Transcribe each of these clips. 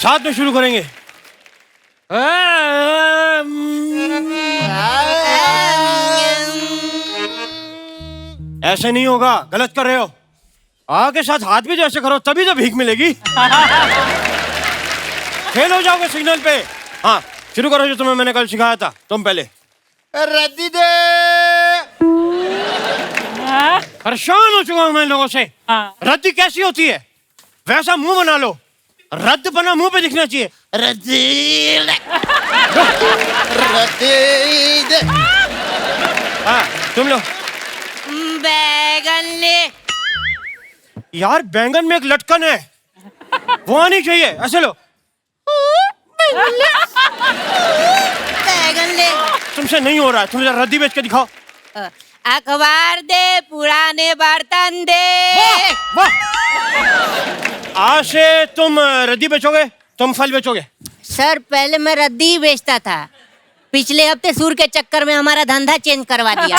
साथ में शुरू करेंगे। ऐसे नहीं होगा, गलत कर रहे हो। आ के साथ हाथ भी जैसे करो तभी तो भीख मिलेगी। फेल हो जाओगे सिग्नल पे। हाँ शुरू करो जो तुम्हें मैंने कल सिखाया था। तुम पहले। रद्दी दे। परेशान हो चुका हूं मैं लोगों से। रद्दी कैसी होती है? वैसा मुंह बना लो, रद्द बना मुंह पे दिखना चाहिए। रद्दी रद्दी दे। हाँ तुम लो। बैगन ले। यार बैंगन में एक लटकन है, वो आनी चाहिए। ऐसे लो। बैगन ले। तुमसे नहीं हो रहा है, तुम जरा रद्दी बेच के दिखाओ। अखबार दे, पुराने बर्तन दे। वाह वाह। आज से तुम रद्दी बेचोगे, तुम फल बेचोगे। सर पहले मैं रद्दी ही बेचता था, पिछले हफ्ते सूर के चक्कर में हमारा धंधा चेंज करवा दिया।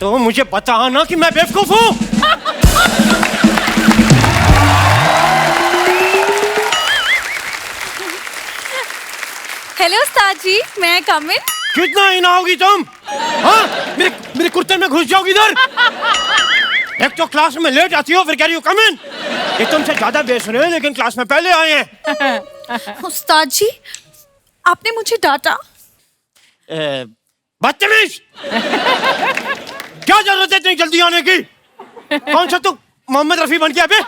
तो मुझे बताना कि मैं बेवकूफ हूँ। हेलो उस्ताद जी, मैं कम इन? कितना ही ना होगी तुम? हाँ मेरे कुर्ते में घुस जाओगी इधर। एक तो क्लास में लेट आती हो, फिर कह रही हो कम इन। ये तुमसे ज्यादा बेच रहे हैं लेकिन क्लास में पहले आए हैं। उस्ताद जी आपने मुझे डांटा। बदतमीज। क्या जरूरत है इतनी जल्दी आने की? कौन सा तू मोहम्मद रफी बन गया बे?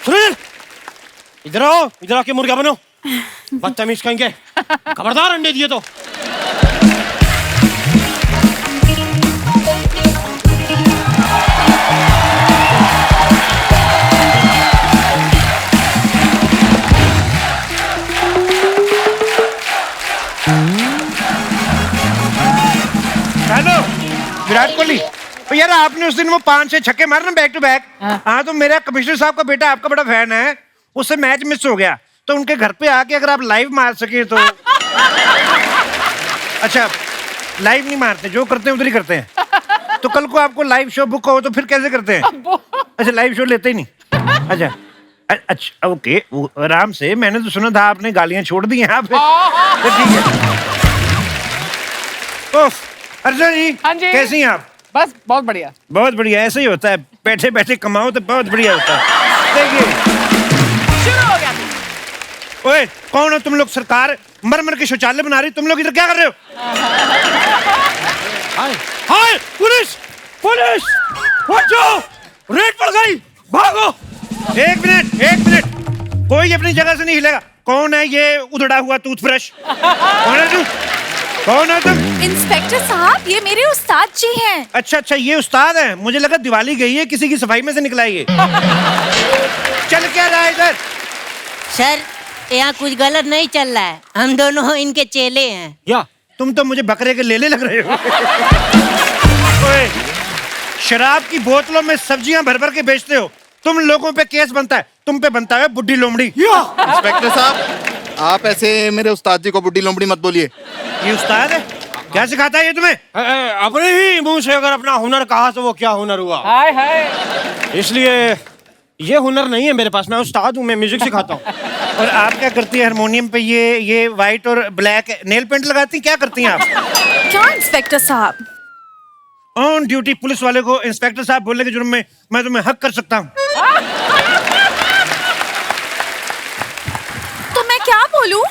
सुनील इधर आओ, इधर आके मुर्गा बनो। बदतमीज कहेंगे, खबरदार अंडे दिए तो। हेलो विराट कोहली। तो यार आपने उस दिन वो 5-6 छक्के मारे ना बैक टू बैक। हाँ तो मेरा कमिश्नर साहब का बेटा आपका बड़ा फैन है, उससे मैच मिस हो गया, तो उनके घर पे आके अगर आप लाइव मार सके तो। अच्छा लाइव नहीं मारते, जो करते हैं उधर ही करते हैं। तो कल को आपको लाइव शो बुक हो तो फिर कैसे करते हैं? अच्छा लाइव शो लेते ही नहीं। अच्छा अच्छा ओके आराम से। मैंने तो सुना था आपने गालियां छोड़ दी हैं आप। तो ठीक है। ओफ अर्जुन जी, हाँ जी। कैसी हैं आप? बस बहुत बढ़िया। बहुत बढ़िया, ऐसे ही होता है, बैठे बैठे कमाओ तो बहुत बढ़िया होता है। देखिए शुरू हो गया। ओए कौन हो तुम लोग? सरकार मर मर के शौचालय बना रही, तुम लोग इधर क्या कर रहे हो? हाय हाय पुलिस पुलिस, बचाओ, रेड पड़ गई, भागो। एक मिनट, कोई अपनी जगह से नहीं हिलेगा। कौन है ये उधड़ा हुआ टूथब्रश? कौन है तू? कौन है तुम? इंस्पेक्टर साहब ये मेरे उस्ताद जी हैं। अच्छा ये उस्ताद है, मुझे लगा दिवाली गई है, किसी की सफाई में से निकला है ये। चल क्या रहा है इधर? सर यहाँ कुछ गलत नहीं चल रहा है, हम दोनों इनके चेले हैं। या तुम तो मुझे बकरे के लेले लग रहे हो। ओए, शराब की बोतलों में सब्जियां भर भर के बेचते हो, तुम लोगों पे केस बनता है, तुम पे बनता है बुड्ढी लोमड़ी। इंस्पेक्टर साहब आप ऐसे मेरे उस्ताद जी को बुड्ढी लोमड़ी मत बोलिए। ये उस्ताद है? क्या सिखाता है ये तुम्हें? अपने ही मुंह से अगर अपना हुनर कहा तो वो क्या हुनर हुआ? हाय हाय। इसलिए ये हुनर नहीं है मेरे पास, मैं उस्ताद हूँ, मैं म्यूजिक सिखाता हूँ। और आप क्या करती है हारमोनियम पे? ये व्हाइट और ब्लैक नेल पेंट लगाती, क्या करती हैं आप? क्या इंस्पेक्टर साहब? ऑन ड्यूटी पुलिस वाले को इंस्पेक्टर साहब बोलने के जुर्म में मैं तुम्हें हक कर सकता हूँ। तो मैं क्या बोलूं?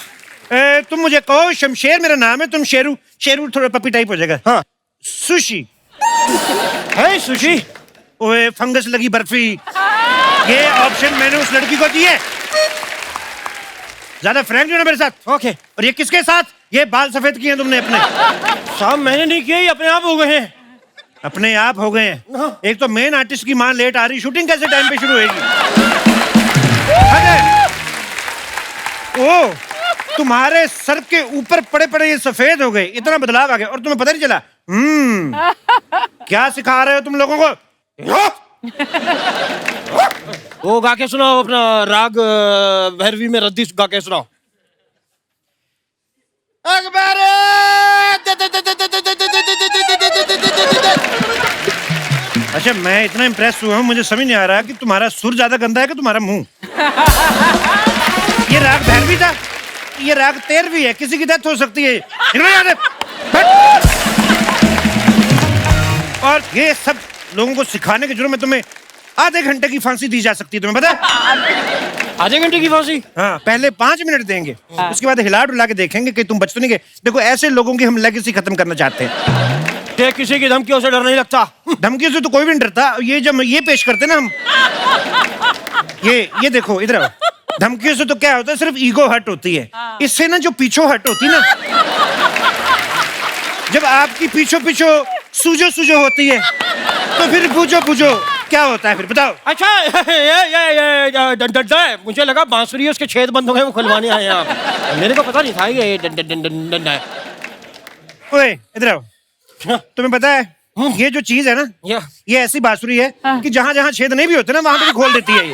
तुम मुझे कहो शमशेर मेरा नाम है, तुम शेरू। शेरू थोड़ा पपी टाइप हो जाएगा। हाँ सुशी है सुशी। ओए फंगस लगी बर्फी, ये ऑप्शन मैंने उस लड़की को दिए। ज्यादा फ्रैंक जो ना मेरे साथ। ओके। और ये किसके साथ? ये बाल सफेद किए तुमने अपने? साहब मैंने नहीं किया, ये अपने आप हो गए हैं। अपने आप हो गए हैं? एक तो मेन आर्टिस्ट की मां लेट आ रही, शूटिंग कैसे टाइम पे शुरू होगी? ओ तुम्हारे सर के ऊपर पड़े पड़े ये सफेद हो गए, इतना बदलाव आ गया और तुम्हें पता नहीं चला? क्या सिखा रहे हो तुम लोगों को? वो गा के सुनाओ अपना राग भैरवी में रद्दी गा के सुनाओ। अच्छा, मैं इतना इम्प्रेस हुआ हूँ, मुझे समझ नहीं आ रहा कि तुम्हारा सुर ज्यादा गंदा है कि तुम्हारा मुंह। ये राग भैरवी था, ये राग तेर भी है, किसी की डेथ हो सकती है। और ये सब लोगों को सिखाने के जुर्म में तुम्हें आधे घंटे की फांसी दी जा सकती है, तुम्हें पता है? आधे घंटे की फांसी? हाँ, पहले 5 मिनट देंगे, उसके बाद हिला डुला के देखेंगे कि तुम बच तो नहीं गए। देखो, ऐसे लोगों की हम लेगेसी खत्म करना चाहते हैं। कि किसी की धमकियों से डर नहीं लगता? धमकियों से तो कोई भी नहीं डरता। ये जब ये पेश करते ना हम, ये देखो इधर आओ। धमकियों से तो क्या होता है, सिर्फ ईगो हट होती है। इससे ना जो पीछो हट होती ना, जब आपकी पीछो सूजो होती है, तो फिर पूछो क्या होता है, फिर बताओ। अच्छा, ये डंडा है। मुझे लगा बांसुरी उसके छेद बंद हो गए, वो खुलवाने आए आप। मेरे को पता नहीं था ये डंडा है। ओए इधर आओ। तुम्हें पता है ये जो चीज है ना, ये ऐसी बांसुरी है कि जहां जहां छेद नहीं भी होते ना, वहां पे भी खोल देती है ये।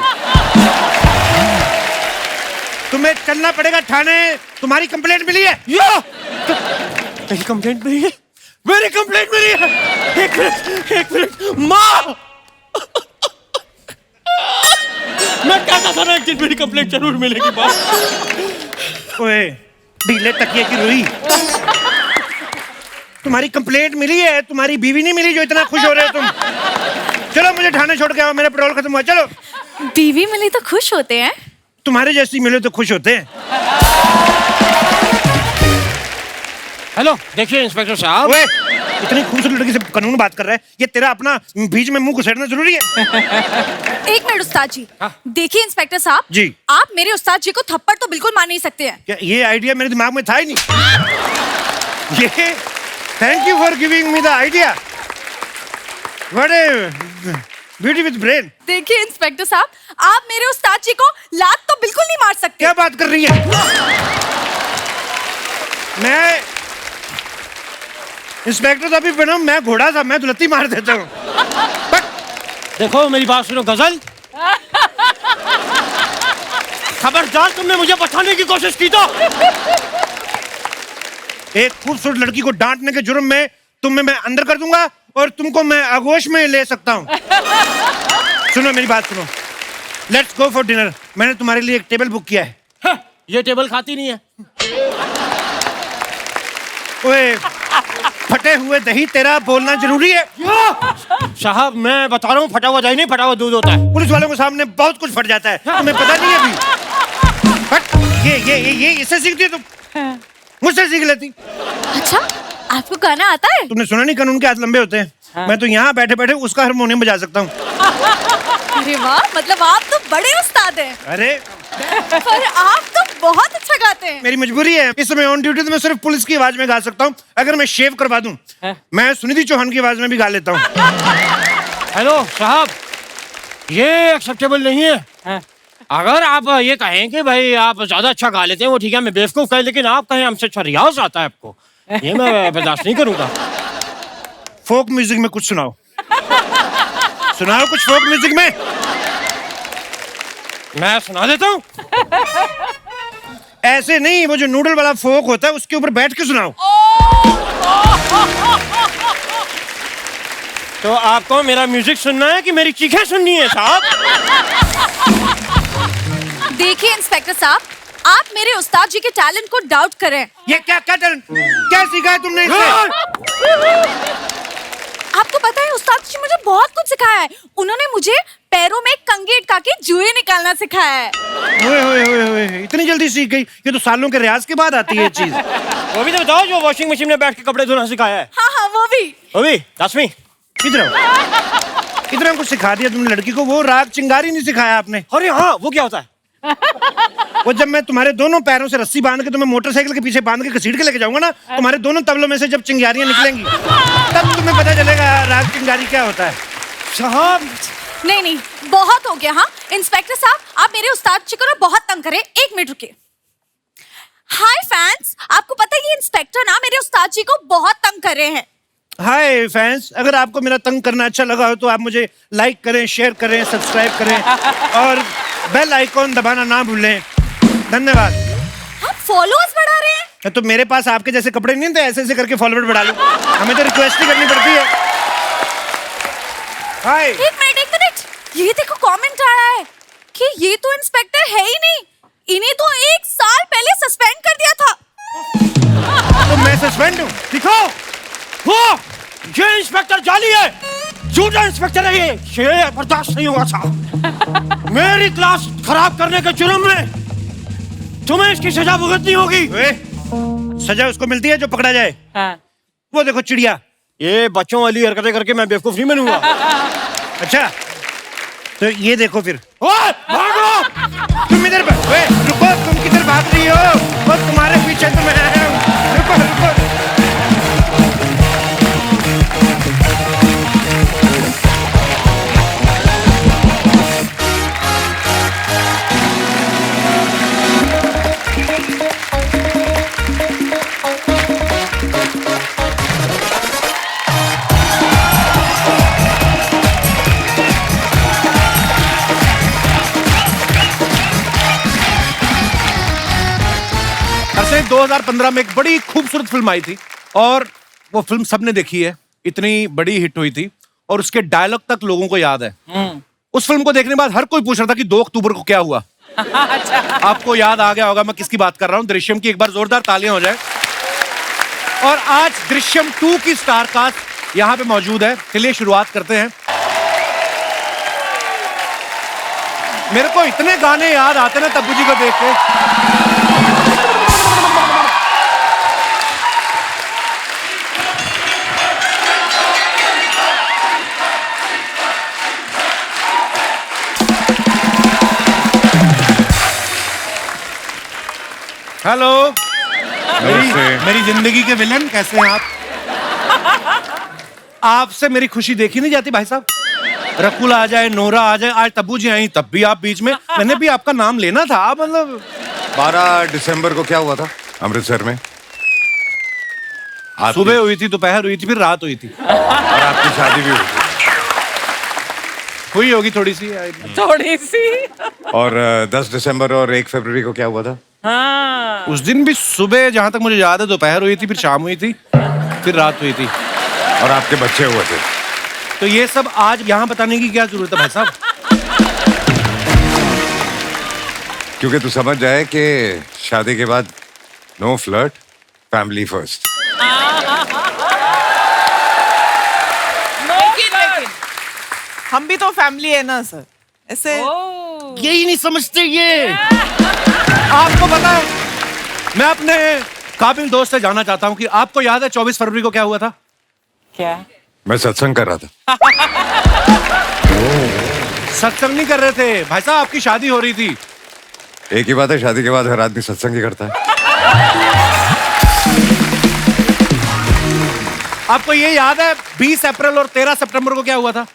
तुम्हें चलना पड़ेगा थाने, तुम्हारी कंप्लेंट मिली है। मेरी कंप्लेंट मिली है? मेरी कंप्लेंट मिली है? एक मिनट माँ, मैं कहता था ना कि मेरी कंप्लेंट जरूर मिलेगी बात। ओए ढीले तकिए की रुई, तुम्हारी कंप्लेंट मिली है, तुम्हारी बीवी नहीं मिली जो इतना खुश हो रहे हो तुम। चलो मुझे थाने छोड़ के आओ, मेरा पेट्रोल खत्म हुआ। चलो। बीवी मिली तो खुश होते हैं? तुम्हारे जैसी मिले तो खुश होते हैं। हेलो, देखिए इंस्पेक्टर साहब। ओए, इतनी खूबसूरत लड़की से कानून बात कर रहा है, ये तेरा अपना बीच में मुंह घुसेड़ना जरूरी है? एक मिनट उस्ताद जी। देखिए इंस्पेक्टर साहब जी, आप मेरे उस्ताद जी को थप्पड़ तो बिल्कुल मार नहीं सकते हैं। क्या ये आइडिया मेरे दिमाग में था ही नहीं। ये thank you for giving me the idea. What A beauty with brain. देखिए इंस्पेक्टर साहब, आप मेरे उस्ताद जी को लात तो बिल्कुल नहीं मार सकते। क्या बात कर रही है? मैं इंस्पेक्टर तो अभी बना, मैं घोड़ा था, मैं दुलत्ती मार देता हूँ। देखो मेरी बात सुनो गजल, खबरदार तुमने मुझे बचाने की कोशिश की तो। एक खूबसूरत लड़की को डांटने के जुर्म में तुम्हें मैं अंदर कर दूंगा और तुमको मैं आगोश में ले सकता हूँ। सुनो मेरी बात सुनो, लेट्स गो फॉर डिनर। मैंने तुम्हारे लिए एक टेबल बुक किया है। ये टेबल खाती नहीं है। ओए, फटे हुए दही तेरा बोलना जरूरी है। साहब मैं बता रहा हूँ, फटा हुआ दही नहीं, फटा हुआ दूध होता है। पुलिस वालों के सामने बहुत कुछ फट जाता है, तुम्हें पता नहीं है अभी। फट, ये इससे सीखती है तुम, मुझसे सीख लेती। अच्छा, आपको गाना आता है? तुमने सुना नहीं कानून के हाथ लंबे होते हैं? मैं तो यहाँ बैठे बैठे उसका हारमोनियम बजा सकता हूँ। अरे वाह, मतलब आप तो बड़े उस्ताद हैं। अरे पर आप तो बहुत अच्छा गाते हैं। मेरी मजबूरी है, इस समय ऑन ड्यूटी तो मैं सिर्फ पुलिस की आवाज में गा सकता हूँ। अगर मैं शेव करवा दूं, मैं सुनिधि चौहान की आवाज में भी गा लेता हूँ। हेलो साहब, ये एक्सेप्टेबल नहीं है। अगर आप ये कहें कि भाई आप ज्यादा अच्छा गा लेते हैं, वो ठीक है, मैं बेवकूफ कहें, लेकिन आप कहें हमसे अच्छा रियाज आता है आपको, ये मैं बर्दाश्त नहीं करूंगा। फोक म्यूजिक में कुछ सुनाओ, सुनाओ कुछ फोक म्यूजिक में। मैं सुना देता हूँ। ऐसे नहीं, वो जो नूडल वाला फोक होता है उसके ऊपर बैठ के सुनाओ। तो आपको मेरा म्यूजिक सुनना है कि मेरी चीखें सुननी है साहब? देखिए इंस्पेक्टर साहब, आप मेरे उस्ताद जी के टैलेंट को डाउट करें। ये क्या टैलेंट, क्या सीखा है तुमने इससे? आपको पता है उस्ताद जी मुझे बहुत कुछ सिखाया है। उन्होंने मुझे पैरों में कंघी अटका के जुए निकालना सिखाया है। ओए, इतनी जल्दी सीख गई? ये तो सालों के रियाज के बाद आती है चीज। वो भी तो बताओ जो वॉशिंग मशीन में बैठ के कपड़े धोना सिखाया है। हाँ, वो भी। दसवीं। इतना कुछ सिखा दिया तुमने लड़की को, वो राग चिंगारी नहीं सिखाया आपने। अरे हाँ, वो क्या होता है? वो जब मैं तुम्हारे दोनों पैरों से रस्सी बांध के तुम्हें मोटरसाइकिल के पीछे बांध के घसीट के लेके जाऊंगा ना, तुम्हारे दोनों तबलों में से जब चिंगारियां निकलेंगी तब तुम्हें पता चलेगा राग चिंगारी क्या होता है। साहब नहीं, बहुत हो गया। हाँ इंस्पेक्टर साहब, आप मेरे उस्ताद जी को ना बहुत तंग करे। 1 मिनट रुके। हाय फैंस, आपको पता है ये इंस्पेक्टर ना मेरे उस्ताद जी को बहुत तंग कर रहे हैं। हाय फैंस, अगर आपको मेरा तंग करना अच्छा लगा हो तो आप मुझे लाइक करें, शेयर करें, सब्सक्राइब करें और बेल आइकॉन दबाना ना भूलें। धन्यवाद। आप फॉलोअर्स बढ़ा रहे हैं? तो मेरे पास आपके जैसे कपड़े नहीं थे, ऐसे ऐसे करके फॉलोअर बढ़ा लूं। हमें तो रिक्वेस्ट ही करनी पड़ती है। हाय। एक मिनट, ये देखो कमेंट आया है कि ये तो इंस्पेक्टर है ही नहीं, इन्हें तो 1 साल पहले सस्पेंड कर दिया था। तो मैं सस्पेंड हूँ? दिखाओ वो, ये इंस्पेक्टर जाली है, झूठा इंस्पेक्टर है ये बर्दाश्त नहीं होगा साहब। मेरी क्लास खराब करने के जुर्म में तुम्हें इसकी सजा भुगतनी होगी। सजा उसको मिलती है जो पकड़ा जाए। हाँ। वो देखो चिड़िया। ये बच्चों वाली हरकतें करके मैं बेवकूफ नहीं बनूंगा। अच्छा तो ये देखो फिर। ओए, भागो। तुम इधर रुको, तुम किधर भाग रही हो? वो तुम्हारे पीछे तो मैं आया हूँ। रुको। अरसे 2015 में एक बड़ी खूबसूरत फिल्म आई थी और वो फिल्म सबने देखी है, इतनी बड़ी हिट हुई थी और उसके डायलॉग तक लोगों को याद है। उस फिल्म को देखने के बाद हर कोई पूछ रहा था कि 2 अक्टूबर को क्या हुआ। आपको याद आ गया होगा मैं किसकी बात कर रहा हूं, दृश्यम की। एक बार जोरदार तालियां हो जाए। और आज दृश्यम 2 की स्टार कास्ट यहां पे मौजूद है। चलिए शुरुआत करते हैं। मेरे को इतने गाने याद आते ना तब्बू जी को देख के। हेलो। मेरी जिंदगी के विलन कैसे हैं आप? आपसे मेरी खुशी देखी नहीं जाती भाई साहब। रकुल आ जाए, नोरा आ जाए, आज तब्बू जी आई, तब भी आप बीच में। मैंने भी आपका नाम लेना था, मतलब 12 दिसंबर को क्या हुआ था अमृतसर में? सुबह हुई थी, दोपहर हुई थी, फिर रात हुई थी। और आपकी शादी भी हुई होगी थोड़ी सी। और 10 दिसंबर और 1 फरवरी को क्या हुआ था? हाँ। उस दिन भी सुबह, जहां तक मुझे याद है, दोपहर हुई थी, फिर शाम हुई थी, फिर रात हुई थी। और आपके बच्चे हुए थे। तो ये सब आज यहाँ बताने की क्या जरूरत है भाई साहब? क्योंकि तू समझ जाए कि शादी के बाद नो फ्लर्ट, फैमिली फर्स्ट। लेकिन हम भी तो फैमिली है ना सर, ऐसे यही नहीं समझते ये। आपको पता है, मैं अपने काबिल दोस्त से जानना चाहता हूँ कि आपको याद है 24 फरवरी को क्या हुआ था? क्या? मैं सत्संग कर रहा था। सत्संग नहीं कर रहे थे भाई साहब, आपकी शादी हो रही थी। एक ही बात है, शादी के बाद हर आदमी सत्संग ही करता है। आपको ये याद है 20 अप्रैल और 13 सितंबर को क्या हुआ था?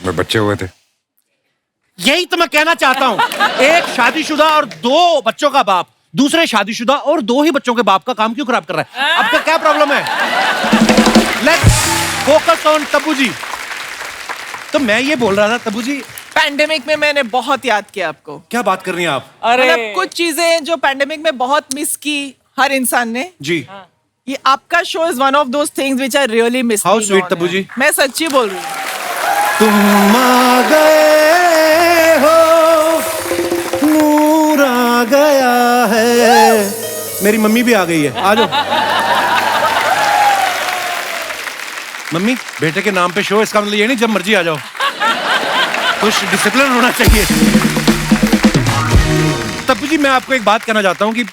मैं बच्चे हुए थे। यही तो मैं कहना चाहता हूँ। एक शादीशुदा और 2 बच्चों का बाप दूसरे शादीशुदा और 2 ही बच्चों के बाप का काम क्यों खराब कर रहा है? आपका क्या प्रॉब्लम है? लेट्स फोकस ऑन तब्बू जी। तो मैं ये बोल रहा था तब्बू जी, पैंडेमिक में मैंने बहुत याद किया आपको। क्या बात कर रही हैं आप? अरे मतलब कुछ चीजें जो पैंडेमिक में बहुत मिस की हर इंसान ने। जी। ये आपका show is one of those things which I really miss. How sweet, Tabu ji. मैं सच्ची बोल रही हूँ। तुम आ गए हो, नूर आ गया है। मेरी मम्मी भी आ गई है, आ जाओ। मम्मी, बेटे के नाम पे शो, इसका मतलब ये नहीं जब मर्जी आ जाओ। कुछ डिसिप्लिन होना चाहिए। तब्बू जी, मैं आपको एक बात कहना चाहता हूँ कि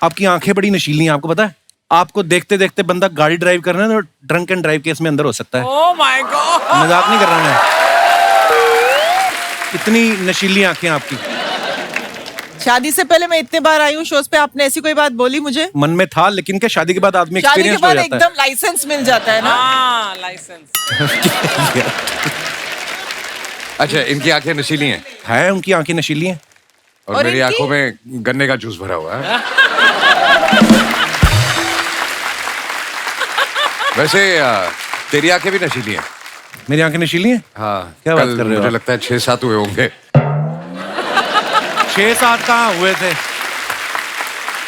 आपकी आंखें बड़ी नशीली हैं। आपको पता है, आपको देखते देखते बंदा गाड़ी ड्राइव करना है तो ड्रंक एंड ड्राइव केस में अंदर हो सकता है। ओह माय गॉड, मजाक नहीं कर रहा मैं। इतनी नशीली आंखें आपकी। शादी से पहले मैं इतने बार आई हूँ शोज पे, आपने ऐसी कोई बात बोली मुझे? मन में था, लेकिन क्या शादी के बाद आदमी शादी के एक्सपीरियंस हो बाद जाता है। एकदम लाइसेंस मिल जाता है ना। हाँ लाइसेंस। अच्छा, इनकी आंखें नशीली हैं है, उनकी आंखें नशीली हैं। और मेरी इनकी? आंखों में गन्ने का जूस भरा हुआ है। वैसे तेरी आंखें भी नशीली हैं। मेरी आंखें नशीली हैं? हाँ, क्या बात कल कर रहे हो मुझे आप? लगता है 6-7 हुए होंगे। 6-7 कहाँ हुए थे?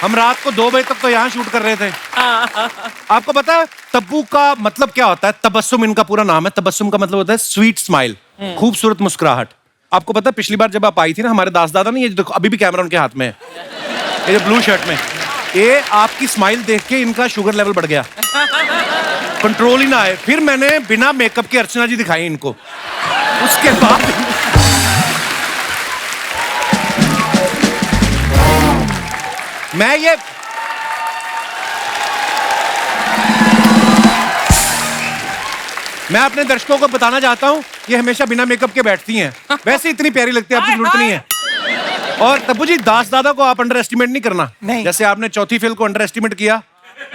हम रात को 2 बजे तक तो यहाँ शूट कर रहे थे। आपको पता है तब्बू का मतलब क्या होता है? तबस्सुम इनका पूरा नाम है। तबस्सुम का मतलब होता है स्वीट स्माइल, खूबसूरत मुस्कुराहट। आपको पता है पिछली बार जब आप आई थी ना, हमारे दास दादा ने, ये देखो अभी भी कैमरा उनके हाथ में है, ये ब्लू शर्ट में, ये आपकी स्माइल देख के इनका शुगर लेवल बढ़ गया, कंट्रोल ही ना आए। फिर मैंने बिना मेकअप के अर्चना जी दिखाई इनको, उसके बाद मैं अपने दर्शकों को बताना चाहता हूं, ये हमेशा बिना मेकअप के बैठती हैं। वैसे इतनी प्यारी लगती है, आपकी जरूरत नहीं है। और तब्बू जी, दास दादा को आप अंडर एस्टिमेट नहीं करना। नहीं। जैसे आपने चौथी फेल को अंडर एस्टिमेट किया,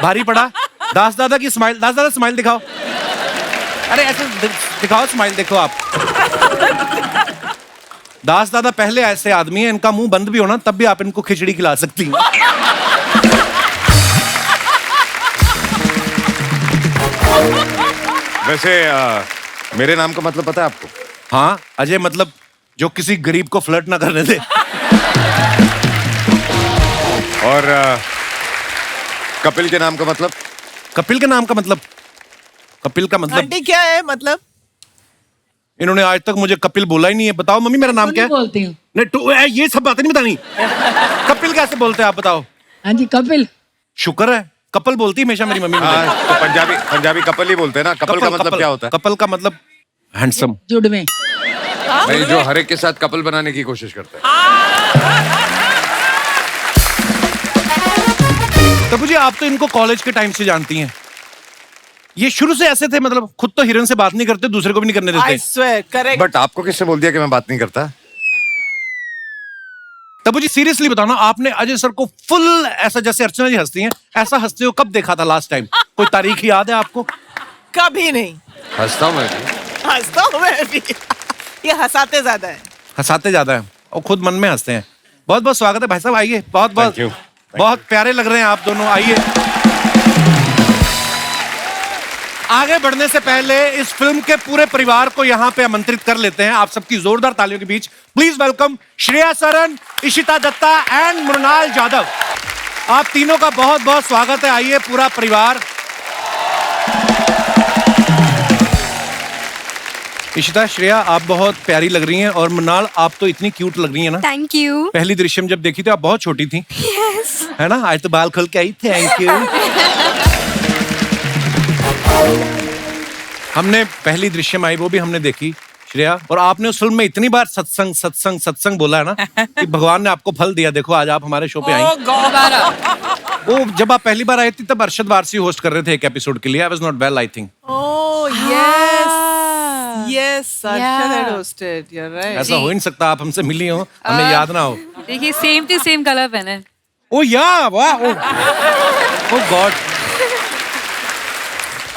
भारी पड़ा। दास दादा की स्माइल, दास दादा स्माइल दिखाओ। अरे ऐसे दिखाओ स्माइल, देखो आप। दास दादा पहले ऐसे आदमी है, इनका मुंह बंद भी होना तब भी आप इनको खिचड़ी खिला सकती हैं। वैसे मेरे नाम का मतलब पता है आपको? हाँ, अजय, मतलब जो किसी गरीब को फ्लर्ट ना करने दे। और कपिल के नाम का मतलब? कपिल के नाम का मतलब? कपिल का मतलब आंटी क्या है मतलब? इन्होंने आज तक मुझे कपिल बोला ही नहीं है। बताओ मम्मी, मेरा नाम क्या है? बोलती हूँ। नहीं तो ये सब बातें नहीं बतानी। कपिल कैसे बोलते हैं आप बताओ? हाँ जी, कपिल। शुक्र है, कपल बोलती है हमेशा मेरी मम्मी मुझे। हाँ, तो पंजाबी कपल ही बोलते हैं ना। कपल का मतलब क्या होता है? कपल का मतलब हैंडसम। जुड़ में। नहीं, जो हर एक के साथ कपल बनाने की कोशिश करता है। तो मुझे, आप तो इनको कॉलेज के टाइम से जानती हैं। ये शुरू से ऐसे थे, मतलब खुद तो हिरन से बात नहीं करते, दूसरे को भी नहीं करने I देते। swear, correct. बट आपको किसने बोल दिया कि मैं बात नहीं करता? तब मुझे सीरियसली बताना, आपने अजय सर को फुल ऐसा, जैसे अर्चना जी हंसती हैं, ऐसा हंसते हो कब देखा था लास्ट टाइम? कोई तारीख याद है आपको? कभी नहीं। हंसता हूँ मैं भी। हंसता हूँ मैं भी। ये हंसाते ज्यादा है। हंसाते ज्यादा है और खुद मन में हंसते हैं। बहुत बहुत स्वागत है भाई साहब, आइए। बहुत बहुत Thank you. बहुत प्यारे लग रहे हैं आप दोनों, आइए। आगे बढ़ने से पहले इस फिल्म के पूरे परिवार को यहाँ पे आमंत्रित कर लेते हैं, आप सबकी जोरदार तालियों के बीच। Please welcome Shriya Saran, Ishita Dutta and Mrunal Jadhav. आप तीनों का बहुत बहुत स्वागत है, आइए पूरा परिवार। इशिता, श्रेया, आप बहुत प्यारी लग रही हैं, और मृणाल, आप तो इतनी क्यूट लग रही हैं ना। Thank you. पहली दृश्यम जब देखी थी आप बहुत छोटी थी, यस। है ना? आज तो बाल खोल के आई। Thank you. हमने पहली दृश्यम आई, वो भी हमने देखी श्रेया, और आपने उस फिल्म में इतनी बार सत्संग सत्संग सत्संग बोला है ना कि भगवान ने आपको फल दिया। देखो आज आप हमारे शो पे आई। वो जब आप पहली बार आई थी तब अरशद वारसी होस्ट कर रहे थे एक एपिसोड के लिए। I was not well, I think. Oh yes, yes. Arshad had hosted. You're right. ऐसा हो ही नहीं सकता, आप हमसे मिली हो, हमें याद ना हो। देखिए, सेम टू सेम कलर पहने। ओ या, वाह, ओ गॉड।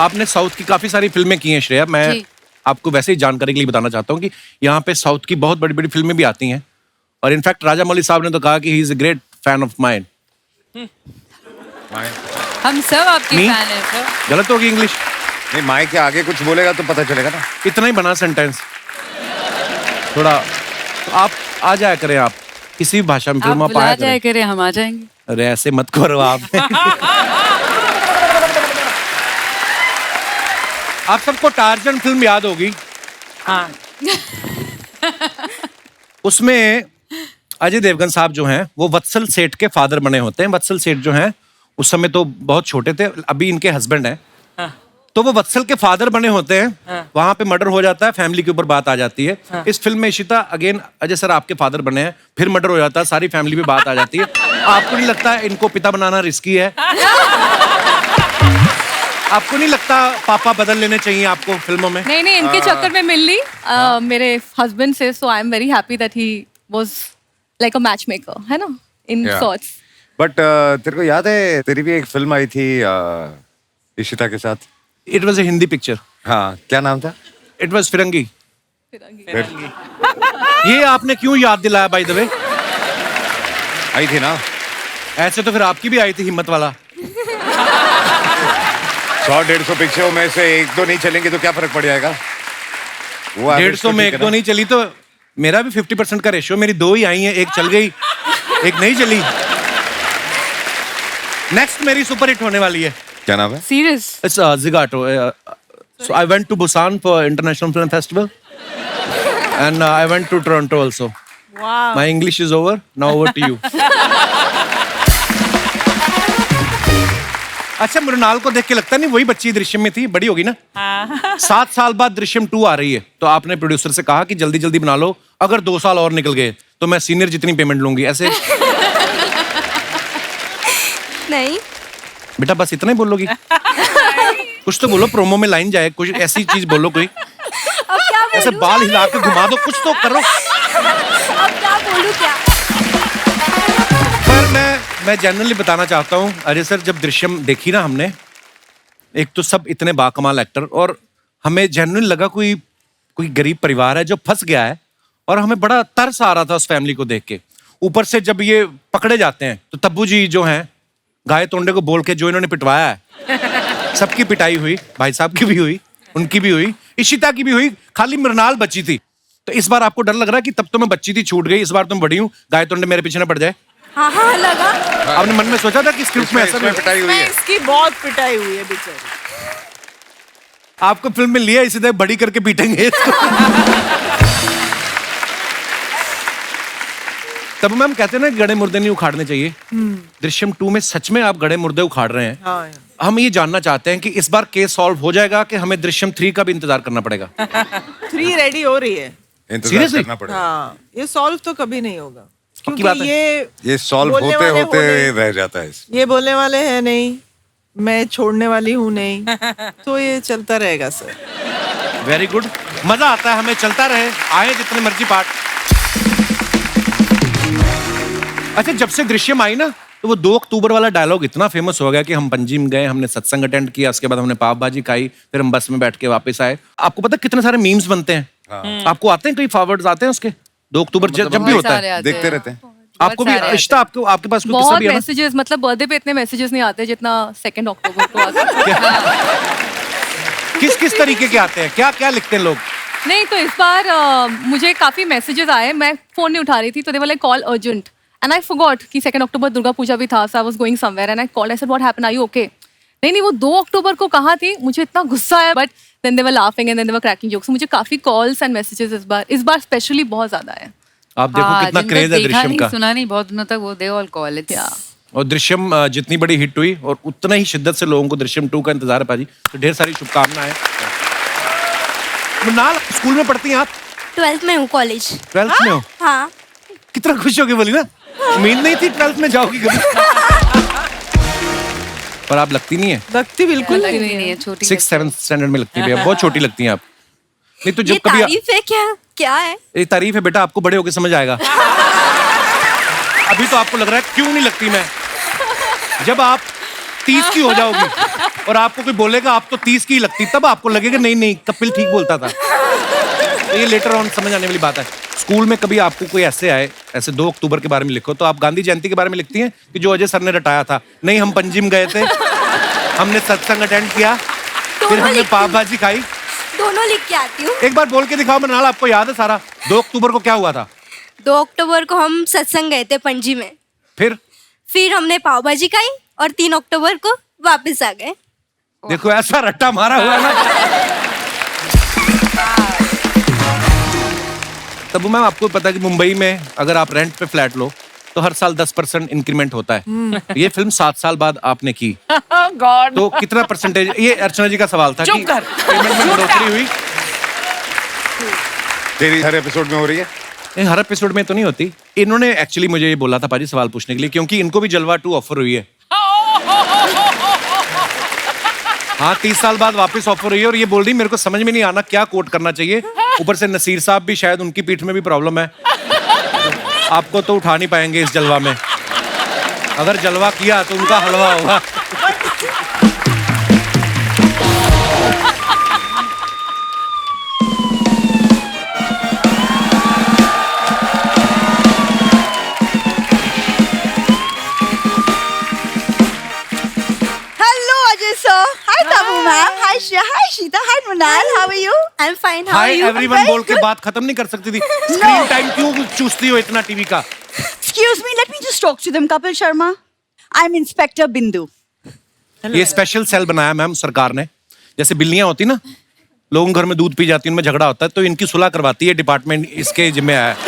आपने साउथ की काफी सारी फिल्में की हैं श्रेया। मैं आपको वैसे ही जानकारी के लिए बताना चाहता हूँ कि यहाँ पे साउथ की बहुत बड़ी बड़ी फिल्में भी आती हैं, और इनफैक्ट राजा मौली साहब ने तो कहा कि he is a great fan of mine. हम सब आपके Me? फैन हैं सर। गलत होगी इंग्लिश? नहीं, माई के आगे कुछ बोलेगा तो पता चलेगा ना। इतना ही बना सेंटेंस थोड़ा। तो आप आ जाया करें, आप किसी भी भाषा में आप फिल्म आप बुला आया जाए करें। करें, हम आ जाएंगे। अरे ऐसे मत करो आप। आप सबको टार्जन फिल्म याद होगी। हाँ। उसमें अजय देवगन साहब जो हैं वो वत्सल सेठ के फादर बने होते हैं। वत्सल सेठ जो हैं उस समय तो बहुत छोटे थे, अभी इनके हस्बैंड हैं। तो वो वत्सल के फादर बने होते हैं। वहां पे मर्डर हो जाता है, फैमिली के ऊपर बात आ जाती है। इस फिल्म में इशिता अगेन अजय सर आपके फादर बने हैं, फिर मर्डर हो जाता है, सारी फैमिली पे बात आ जाती है। आपको नहीं लगता इनको पिता बनाना रिस्की है? आपको नहीं लगता पापा बदल लेने चाहिए आपको फिल्मों में? नहीं नहीं, इनके चक्कर में मिल ली मेरे हस्बैंड से, so I am very happy that he was like a matchmaker, है ना, इन सॉर्ट्स। बट तेरे को याद है तेरी भी एक फिल्म आई थी इशिता के साथ? It was a Hindi picture. हाँ, क्या नाम था? इट वॉज फिरंगी। ये आपने क्यों याद दिलाया बाय द वे? आई थी ना। ऐसे तो फिर आपकी भी आई थी हिम्मत वाला। 100-150 पिक्चरों में से 1-2 नहीं चलेंगे तो क्या फर्क पड़ जाएगा? वो 150 में 1-2 नहीं चली तो मेरा भी 50% का रेशियो, मेरी 2 ही आई हैं, एक चल गई, एक नहीं चली। नेक्स्ट मेरी सुपर हिट होने वाली है. क्या नाम है? Serious. It's Zigato. So I went to Busan for International Film Festival, and I went to Toronto also. Wow. My English is over. Now over to you. अच्छा, मृणाल को देख के लगता नहीं वही बच्ची दृश्यम में थी, बड़ी होगी ना? 7 साल बाद दृश्यम 2 आ रही है, तो आपने प्रोड्यूसर से कहा कि जल्दी जल्दी बना लो, अगर 2 साल और निकल गए तो मैं सीनियर जितनी पेमेंट लूंगी. ऐसे नहीं. बेटा बस इतना ही बोलोगी? कुछ तो बोलो, प्रोमो में लाइन जाए, कुछ ऐसी चीज बोलो कोई. अब क्या ऐसे बाल हिला के घुमा दो, कुछ तो करो. अब क्या बोलूं क्या? पर मैं जनरली बताना चाहता हूँ, अरे सर जब दृश्यम देखी ना हमने, एक तो सब इतने बाकमाल एक्टर, और हमें जेन्युइन लगा कोई गरीब परिवार है जो फंस गया है, और हमें बड़ा तरस आ रहा था उस फैमिली को देख के. ऊपर से जब ये पकड़े जाते हैं तो तब्बू जी जो हैं, गाय तोंडे को बोल के जो इन्होंने पिटवाया है, सबकी पिटाई हुई, भाई साहब की भी हुई, उनकी भी हुई, इशिता की भी हुई, खाली मृणाल बची थी. तो इस बार आपको डर लग रहा है कि तब तो मैं बच्ची थी, छूट गई, इस बार तुम बड़ी हूँ, गाय तोंडे मेरे पीछे ना पड़ जाए? हाँ हाँ लगा. आपने मन में सोचा था कि स्क्रिप्ट में ऐसा इसमें पिटाई हुई है. इसकी बहुत पिटाई हुई है बेचारी. आपको फिल्म में लिया इसी तरह बड़ी करके पीटेंगे इसको. तब मैम कहते हैं ना गड़े मुर्दे नहीं उखाड़ने चाहिए. दृश्यम 2 में सच में आप गड़े मुर्दे उखाड़ रहे हैं. हाँ. हम ये जानना चाहते हैं कि इस बार केस सॉल्व हो जाएगा कि हमें दृश्यम 3 का भी इंतजार करना पड़ेगा? 3 रेडी हो रही है. इंतजार Seriously? करना पड़ेगा. हाँ, ये सॉल्व तो कभी नहीं होगा, पक्की बात क्योंकि है? ये सॉल्व बोलने होते वाले होते हो नहीं. रह जाता है. ये बोलने वाले हैं नहीं, मैं छोड़ने वाली हूँ नहीं, तो ये चलता रहेगा सर. Very good. मजा आता है हमें, चलता रहे, आए जितने मर्जी पार्ट. अच्छा, जब से दृश्यम आई ना, तो वो 2 अक्टूबर वाला डायलॉग इतना फेमस हो गया कि हम पंजीम गए, हमने सत्संग अटेंड किया, उसके बाद हमने पाव भाजी खाई, फिर हम बस में बैठ के वापस आए. आपको पता कितने सारे मीम्स बनते हैं? आपको आते हैं, कोई फॉरवर्ड्स आते हैं उसके? 2 अक्टूबर जब भी होता है देखते रहते हैं. आपको भी रिश्ता, आपके पास कोई किस्सा बहुत भी है ना? मैसेजेस, मतलब बर्थडे पे इतने मैसेजेस नहीं आते जितना 2 अक्टूबर को आते हैं. किस तरीके के आते हैं? क्या क्या लिखते हैं लोग? नहीं तो इस बार मुझे काफी मैसेजेस आए, मैं फोन नहीं उठा रही थी, तो they were like call urgent, and I forgot कि 2 अक्टूबर दुर्गा पूजा भी था, so I was going somewhere and I called, I said what happened, are you okay? नहीं वो 2 अक्टूबर को कहाँ थी, मुझे इतना गुस्सा आया, but then they were laughing and then they were cracking jokes. मुझे काफी कॉल्स एंड मैसेजेस इस बार स्पेशली बहुत ज्यादा है. आप देखो कितना क्रेज है दृश्यम का. सुना नहीं बहुत दिनों तक, वो दे ऑल कॉल इट. और दृश्यम जितनी बड़ी हिट हुई, और उतना ही शिद्दत से लोगों को दृश्यम 2 का इंतजार है पाजी. तो ढेर सारी शुभकामनाएं. मृणाल, स्कूल में पढ़ती हैं आप? 12th में हूँ, कॉलेज. 12th में हो? हाँ. कितना खुश होगी बोली ना, उम्मीद नहीं थी 12th में जाओगी कभी. पर आप लगती नहीं है. लगती बिल्कुल नहीं है, छोटी 6th 7th स्टैंडर्ड में लगती है, बहुत छोटी लगती हैं आप. नहीं तो ये जब कभी तारीफ है क्या है? ये तारीफ है बेटा, आपको बड़े होके समझ आएगा. अभी तो आपको लग रहा है क्यों नहीं लगती मैं. जब आप 30 की हो जाओगी और आपको कोई बोलेगा आप तो 30 की ही लगती, तब आपको लगेगा नहीं कपिल ठीक बोलता था. तो ये लेटर ऑन समझ आने वाली बात है. स्कूल में कभी आपको कोई ऐसे आए, ऐसे 2 अक्टूबर के बारे में लिखो, तो आप गांधी जयंती के बारे में लिखती हैं कि जो अजय सर ने रटाया था? नहीं, हम पंजिम गए थे, हमने सत्संग अटेंड किया, फिर हमने पाव भाजी खाई. दोनों लिख के आती हूँ. एक बार बोल के दिखाओ मृणाल, आपको याद है सारा? 2 अक्टूबर को क्या हुआ था? 2 अक्टूबर को हम सत्संग गए थे पणजी में, फिर हमने पाव भाजी खाई, और 3 अक्टूबर को वापस आ गए. देखो ऐसा रट्टा मारा हुआ है ना. तब मैम आपको पता है कि मुंबई में अगर आप रेंट पे फ्लैट लो तो हर साल 10% इंक्रीमेंट होता है. ये फिल्म 7 साल बाद आपने की, गॉड. तो कितना परसेंटेज? ये अर्चना जी का सवाल था कि पेमेंट में बढ़ोतरी हुई. तेरी हर एपिसोड में हो रही है? नहीं, हर एपिसोड में तो नहीं होती. इन्होंने एक्चुअली मुझे ये बोला था पाजी सवाल पूछने के लिए, क्योंकि इनको भी जलवा 2 ऑफर हुई है. हाँ, 30 साल बाद वापस ऑफर हुई है, और ये बोल रही मेरे को समझ में नहीं आना क्या कोट करना चाहिए. ऊपर से नसीर साहब भी, शायद उनकी पीठ में भी प्रॉब्लम है. आपको तो उठा नहीं पाएंगे इस जलवा में. अगर जलवा किया तो उनका हलवा होगा. Hello Ajay sir. Hi Tabu ma'am. Hi Shia. Hi Shita. Hi Mrinal. How are you? I'm fine. How are hi you? Everyone बोल के बात खत्म नहीं कर सकती थी. स्क्रीन टाइम क्यों चूसती हो इतना टीवी का? Excuse me, let me just talk to them, Kapil Sharma. I am inspector बिंदु। ये स्पेशल सेल बनाया मैम सरकार ने। जैसे बिल्लियां होती ना, लोगों के घर में दूध पी जाती है, उनमें झगड़ा होता है, तो इनकी सुलह करवाती है डिपार्टमेंट, इसके जिम्मे आया है। अब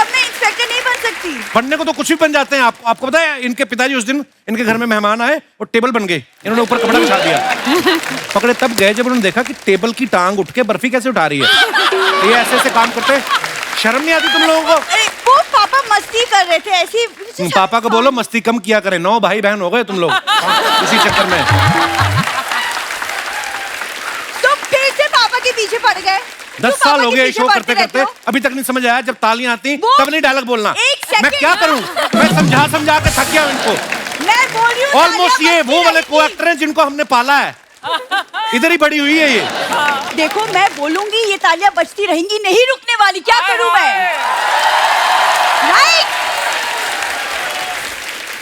मैं इंस्पेक्टर नहीं बन सकती? बनने को तो कुछ भी बन जाते हैं। आपको पता है, इनके पिताजी उस दिन इनके घर में मेहमान आए और टेबल बन गए, इन्होंने ऊपर कपड़ा बिछा दिया। पकड़े तब गए जब उन्होंने देखा कि टेबल की टांग उठ के बर्फी कैसे उठा रही है। ये ऐसे ऐसे काम करते हैं, शर्म नहीं आती तुम लोगों को? अरे वो पापा मस्ती कर रहे थे ऐसी। पापा को बोलो मस्ती कम किया करें, 9 भाई बहन हो गए तुम लोग इसी चक्कर में। तुम फिर से पापा के पीछे पड़ गए। 10 साल हो गए शो करते करते, अभी तक नहीं समझ आया। जब तालियां आती तब नहीं डायलॉग बोलना। मैं क्या करूं? मैं समझा समझा के थक गया इनको। मैं बोल रही हूँ ऑलमोस्ट ये वो वाले को एक्टर हैं जिनको हमने पाला है, इधर ही बड़ी हुई है ये। देखो मैं बोलूंगी, ये तालियां बजती रहेंगी, नहीं रुकने वाली। क्या करूं मैं? राइट?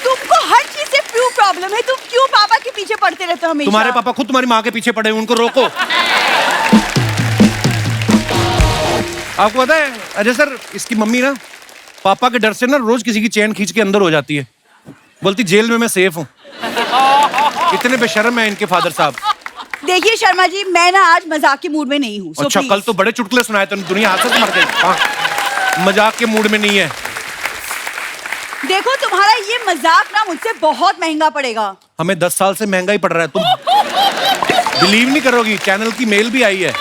तुमको हर चीज से क्यों प्रॉब्लम है? तुम क्यों पापा के पीछे पड़ते रहते हो हमेशा? तुम्हारे पापा खुद तुम्हारी माँ के पीछे पड़े हैं, उनको रोको। आपको पता है अजय सर, इसकी मम्मी ना पापा के डर से ना रोज किसी की चेन खींच के अंदर हो जाती है, बोलती जेल में मैं सेफ हूँ। इतने बेशर्म है इनके फादर साहब। देखिए शर्मा जी, मैं ना आज मजाक के मूड में नहीं हूँ। अच्छा, कल तो बड़े चुटकुले सुनाए थे, दुनिया हाथ से मर गई। हाँ, मजाक के मूड में नहीं है। देखो तुम्हारा ये मजाक ना मुझसे बहुत महंगा पड़ेगा। हमें 10 साल से महंगा ही पड़ रहा है। तुम बिलीव नहीं करोगी, चैनल की मेल भी आई है,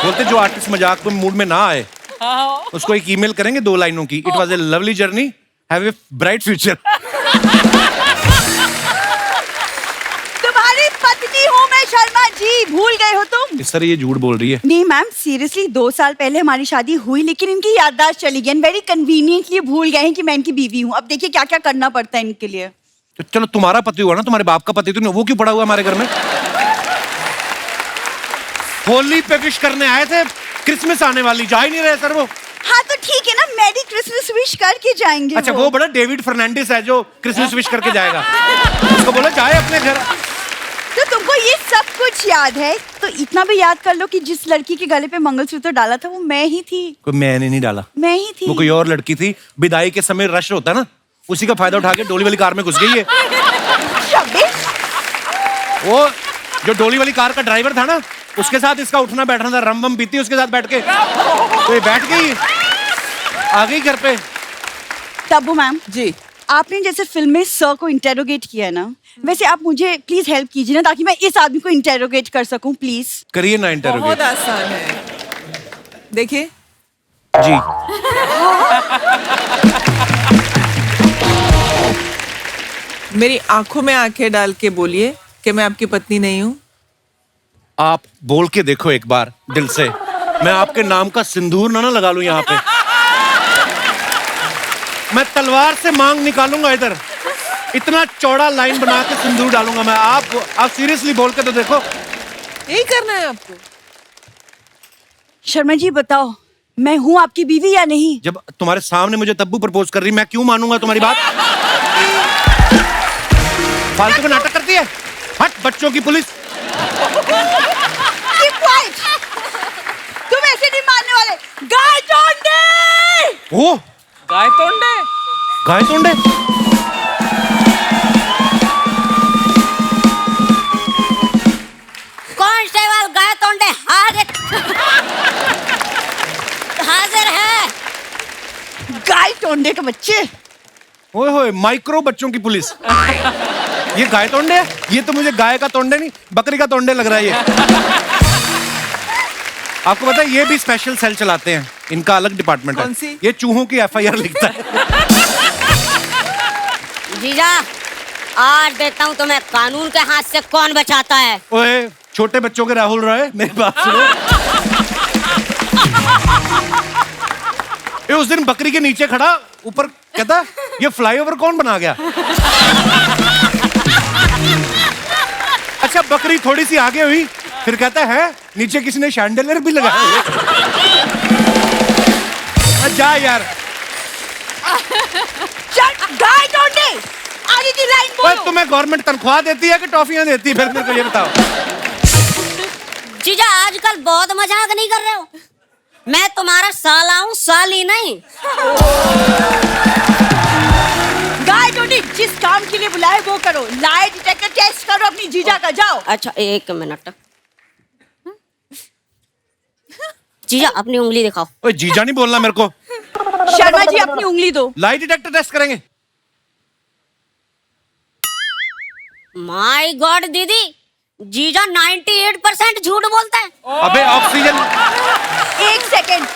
बोलते जो आर्टिस्ट मजाक के मूड में ना आए उसको एक ईमेल करेंगे 2 लाइनों की, it was a lovely journey, have a bright future. तुम्हारी पत्नी हूँ मैं शर्मा जी, भूल गए हो तुम? इस तरह ये झूठ बोल रही है। नहीं मैम, सीरियसली 2 साल पहले हमारी शादी हुई, लेकिन इनकी याददाश्त चली गई। वेरी कन्वीनियंटली भूल गए हैं कि मैं इनकी बीवी हूँ। अब देखिए क्या क्या करना पड़ता है इनके लिए। तो चलो तुम्हारा पति हुआ ना, तुम्हारे बाप का पति तो नहीं, वो क्यों पड़ा हुआ हमारे घर में? होली पे विश करने आए थे, क्रिसमस आने वाली, जा ही नहीं रहे सर वो। हाँ तो ठीक है ना, मैरी क्रिसमस विश करके जाएंगे। अच्छा, वो बड़ा डेविड फर्नांडिस है जो क्रिसमस विश करके जाएगा, उसको बोलो जाए अपने घर। तो तुमको ये सब कुछ याद है, तो इतना भी याद कर लो कि जिस लड़की के गले पे मंगलसूत्र डाला था वो मैं ही थी। कोई मैंने नहीं डाला, मैं ही थी। वो कोई और लड़की थी। विदाई के समय रश होता है ना, उसी का फायदा उठा के डोली वाली कार में घुस गई है। वो जो डोली वाली कार का ड्राइवर था ना, उसके साथ इसका उठना बैठना था, रम वम पीती उसके साथ बैठ के, तो ये बैठ गई, आ गई घर पे। तब्बू मैम जी, आपने जैसे फिल्म में सर को इंटेरोगेट किया है ना, वैसे आप मुझे प्लीज हेल्प कीजिए ना, ताकि मैं इस आदमी को इंटेरोगेट कर सकूं। प्लीज करिए ना इंटरव्यू। बहुत आसान है, देखिए जी। मेरी आंखों में आंखें डाल के बोलिए कि मैं आपकी पत्नी नहीं हूँ। आप बोल के देखो एक बार दिल से, मैं आपके नाम का सिंदूर ना लगा लूं यहाँ पे, मैं तलवार से मांग निकालूंगा इधर, इतना चौड़ा लाइन बना के सिंदूर डालूंगा मैं। आप सीरियसली बोल के तो देखो। यही करना है आपको? शर्मा जी बताओ, मैं हूँ आपकी बीवी या नहीं? जब तुम्हारे सामने मुझे तब्बू प्रपोज कर रही, मैं क्यों मानूंगा तुम्हारी बात? फालतू का नाटक करती है, हट बच्चों की पुलिस। Keep quiet! तुम ऐसे नहीं मानने वाले। गाय तोंडे! ओ, गाय तोंडे? गाय तोंडे? कांस्टेबल गाय तोंडे हाजिर है। गाय तोंडे के बच्चे। ओए होए, माइक्रो बच्चों की पुलिस। ये गाय तोंडे है? ये तो मुझे गाय का तोंडे नहीं, बकरी का तोंडे लग रहा है ये। आपको पता है ये भी स्पेशल सेल चलाते हैं, इनका अलग डिपार्टमेंट है। कौन सी? ये चूहों की FIR लिखता है। जीजा, आज देखता हूँ तुम्हें कानून के हाथ से कौन बचाता है। ओए, छोटे बच्चों के राहुल रॉय, मेरी बात सुनो। ये उस दिन बकरी के नीचे खड़ा, ऊपर कहता ये फ्लाईओवर कौन बना गया? अच्छा, बकरी थोड़ी सी आगे हुई, फिर कहता है नीचे किसी ने शैंडलियर भी लगाया। जा यार, गाय तोंडे, आगे की लाइन बोलो। तुम्हें गवर्नमेंट तनख्वाह देती है कि टॉफियां देती है? फिर मेरे को ये बताओ। जीजा, आजकल बहुत मजाक नहीं कर रहे हो? मैं तुम्हारा साला हूँ, साली नहीं। गाय तोंडे जिस काम के लिए बुलाए वो करो। लाई डिटेक्टर टेस्ट करो अपनी जीजा का, जाओ। अच्छा 1 मिनट। जीजा अपनी उंगली दिखाओ। ओए जीजा नहीं बोलना मेरे को। शर्मा जी अपनी उंगली दो। लाई डिटेक्टर टेस्ट करेंगे। माय गॉड दीदी, जीजा 98% झूठ बोलता है। अबे ऑक्सीजन। 1 सेकेंड,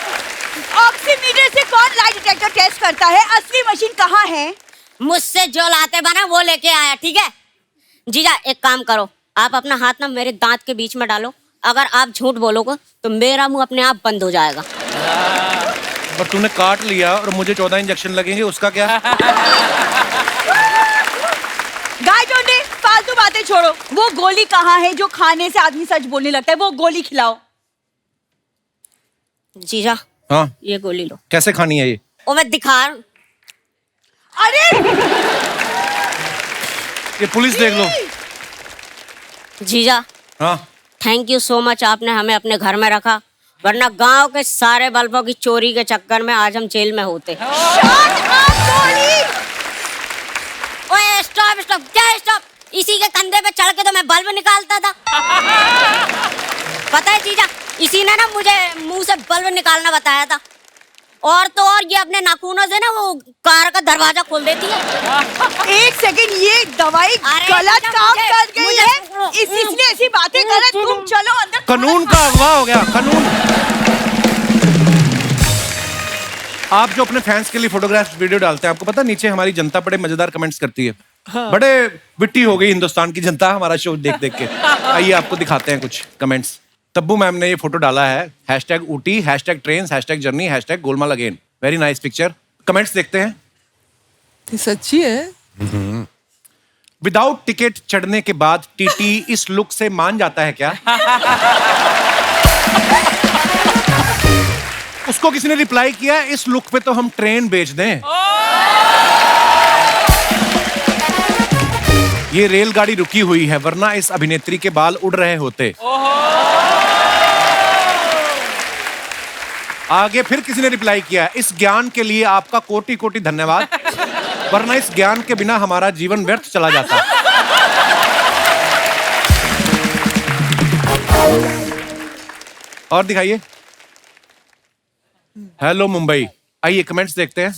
ऑक्सीमीटर से कौन लाई डिटेक्टर टेस्ट करता है? असली मशीन कहाँ है? मुझसे जो लाते बना वो लेके आया, ठीक है? जीजा एक काम करो, आप अपना हाथ ना मेरे दांत के बीच में डालो। अगर आप झूठ बोलोगे तो मेरा मुंह अपने आप बंद हो जाएगा। पर तूने काट लिया और मुझे 14 इंजेक्शन लगेंगे, उसका क्या? गाय टोंडे, फालतू बातें छोड़ो। वो गोली कहाँ है जो खाने से आदमी सच बोलने लगता है? वो गोली खिलाओ। जीजा हाँ ये गोली लो। कैसे खानी है ये? ओ मैं दिखा रहा हूं। अरे ये पुलिस देख लो। जीजा हाँ थैंक यू सो मच, आपने हमें अपने घर में रखा, वरना गांव के सारे बल्बों की चोरी के चक्कर में आज हम जेल में होते। ओए स्टॉप स्टॉप, क्या स्टॉप? इसी के कंधे पे चढ़ के तो मैं बल्ब निकालता था। पता है जीजा, इसी ने ना मुझे मुंह से बल्ब निकालना बताया था। और तो और ये अपने नाखूनों से ना वो कार का दरवाजा खोल देती है। 1 सेकेंड, ये दवाई गलत काम कर गई है, इसलिए ऐसी बातें कर रहे। तुम चलो अंदर। कानून का अगवा हो गया, कानून। आप जो अपने फैंस के लिए फोटोग्राफ्स वीडियो डालते हैं, आपको पता नीचे हमारी जनता बड़े मजेदार कमेंट्स करती है। हाँ। बड़े विट्टी हो गई हिंदुस्तान की जनता हमारा शो देख देख के। आइए आपको दिखाते हैं कुछ कमेंट्स। तब्बू मैम ने ये फोटो डाला है, #Ooty, #trains, #journey, #Golmaal again. Very nice picture. Comments देखते हैं। ये सच्ची है? विदाउट टिकट चढ़ने के बाद टीटी इस लुक से मान जाता है क्या? उसको किसी ने रिप्लाई किया, इस लुक पे तो हम ट्रेन बेच दें। ये रेलगाड़ी रुकी हुई है, वरना इस अभिनेत्री के बाल उड़ रहे होते। आगे फिर किसी ने रिप्लाई किया, इस ज्ञान के लिए आपका कोटि कोटि धन्यवाद, वरना इस ज्ञान के बिना हमारा जीवन व्यर्थ चला जाता। और दिखाइए। हेलो मुंबई। आइए कमेंट्स देखते हैं।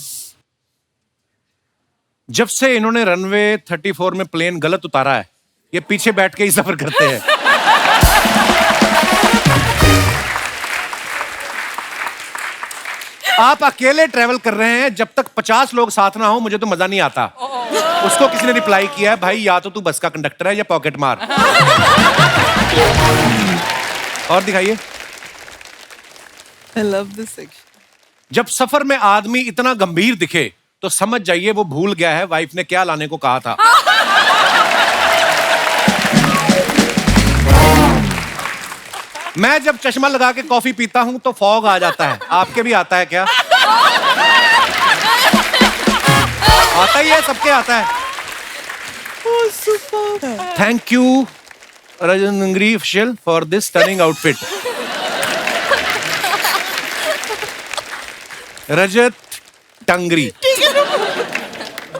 जब से इन्होंने रनवे 34 में प्लेन गलत उतारा है, ये पीछे बैठ के ही सफर करते हैं। आप अकेले ट्रेवल कर रहे हैं, जब तक 50 लोग साथ ना हो मुझे तो मजा नहीं आता। उसको किसी ने रिप्लाई किया है, भाई या तो तू बस का कंडक्टर है या पॉकेट मार। और दिखाइए। I love this section. जब सफर में आदमी इतना गंभीर दिखे तो समझ जाइए वो भूल गया है वाइफ ने क्या लाने को कहा था। मैं जब चश्मा लगा के कॉफी पीता हूं तो फॉग आ जाता है। आपके भी आता है क्या? आता ही है, सबके आता है। थैंक यू रजनंगरी official for this stunning outfit. Rajat Tangri.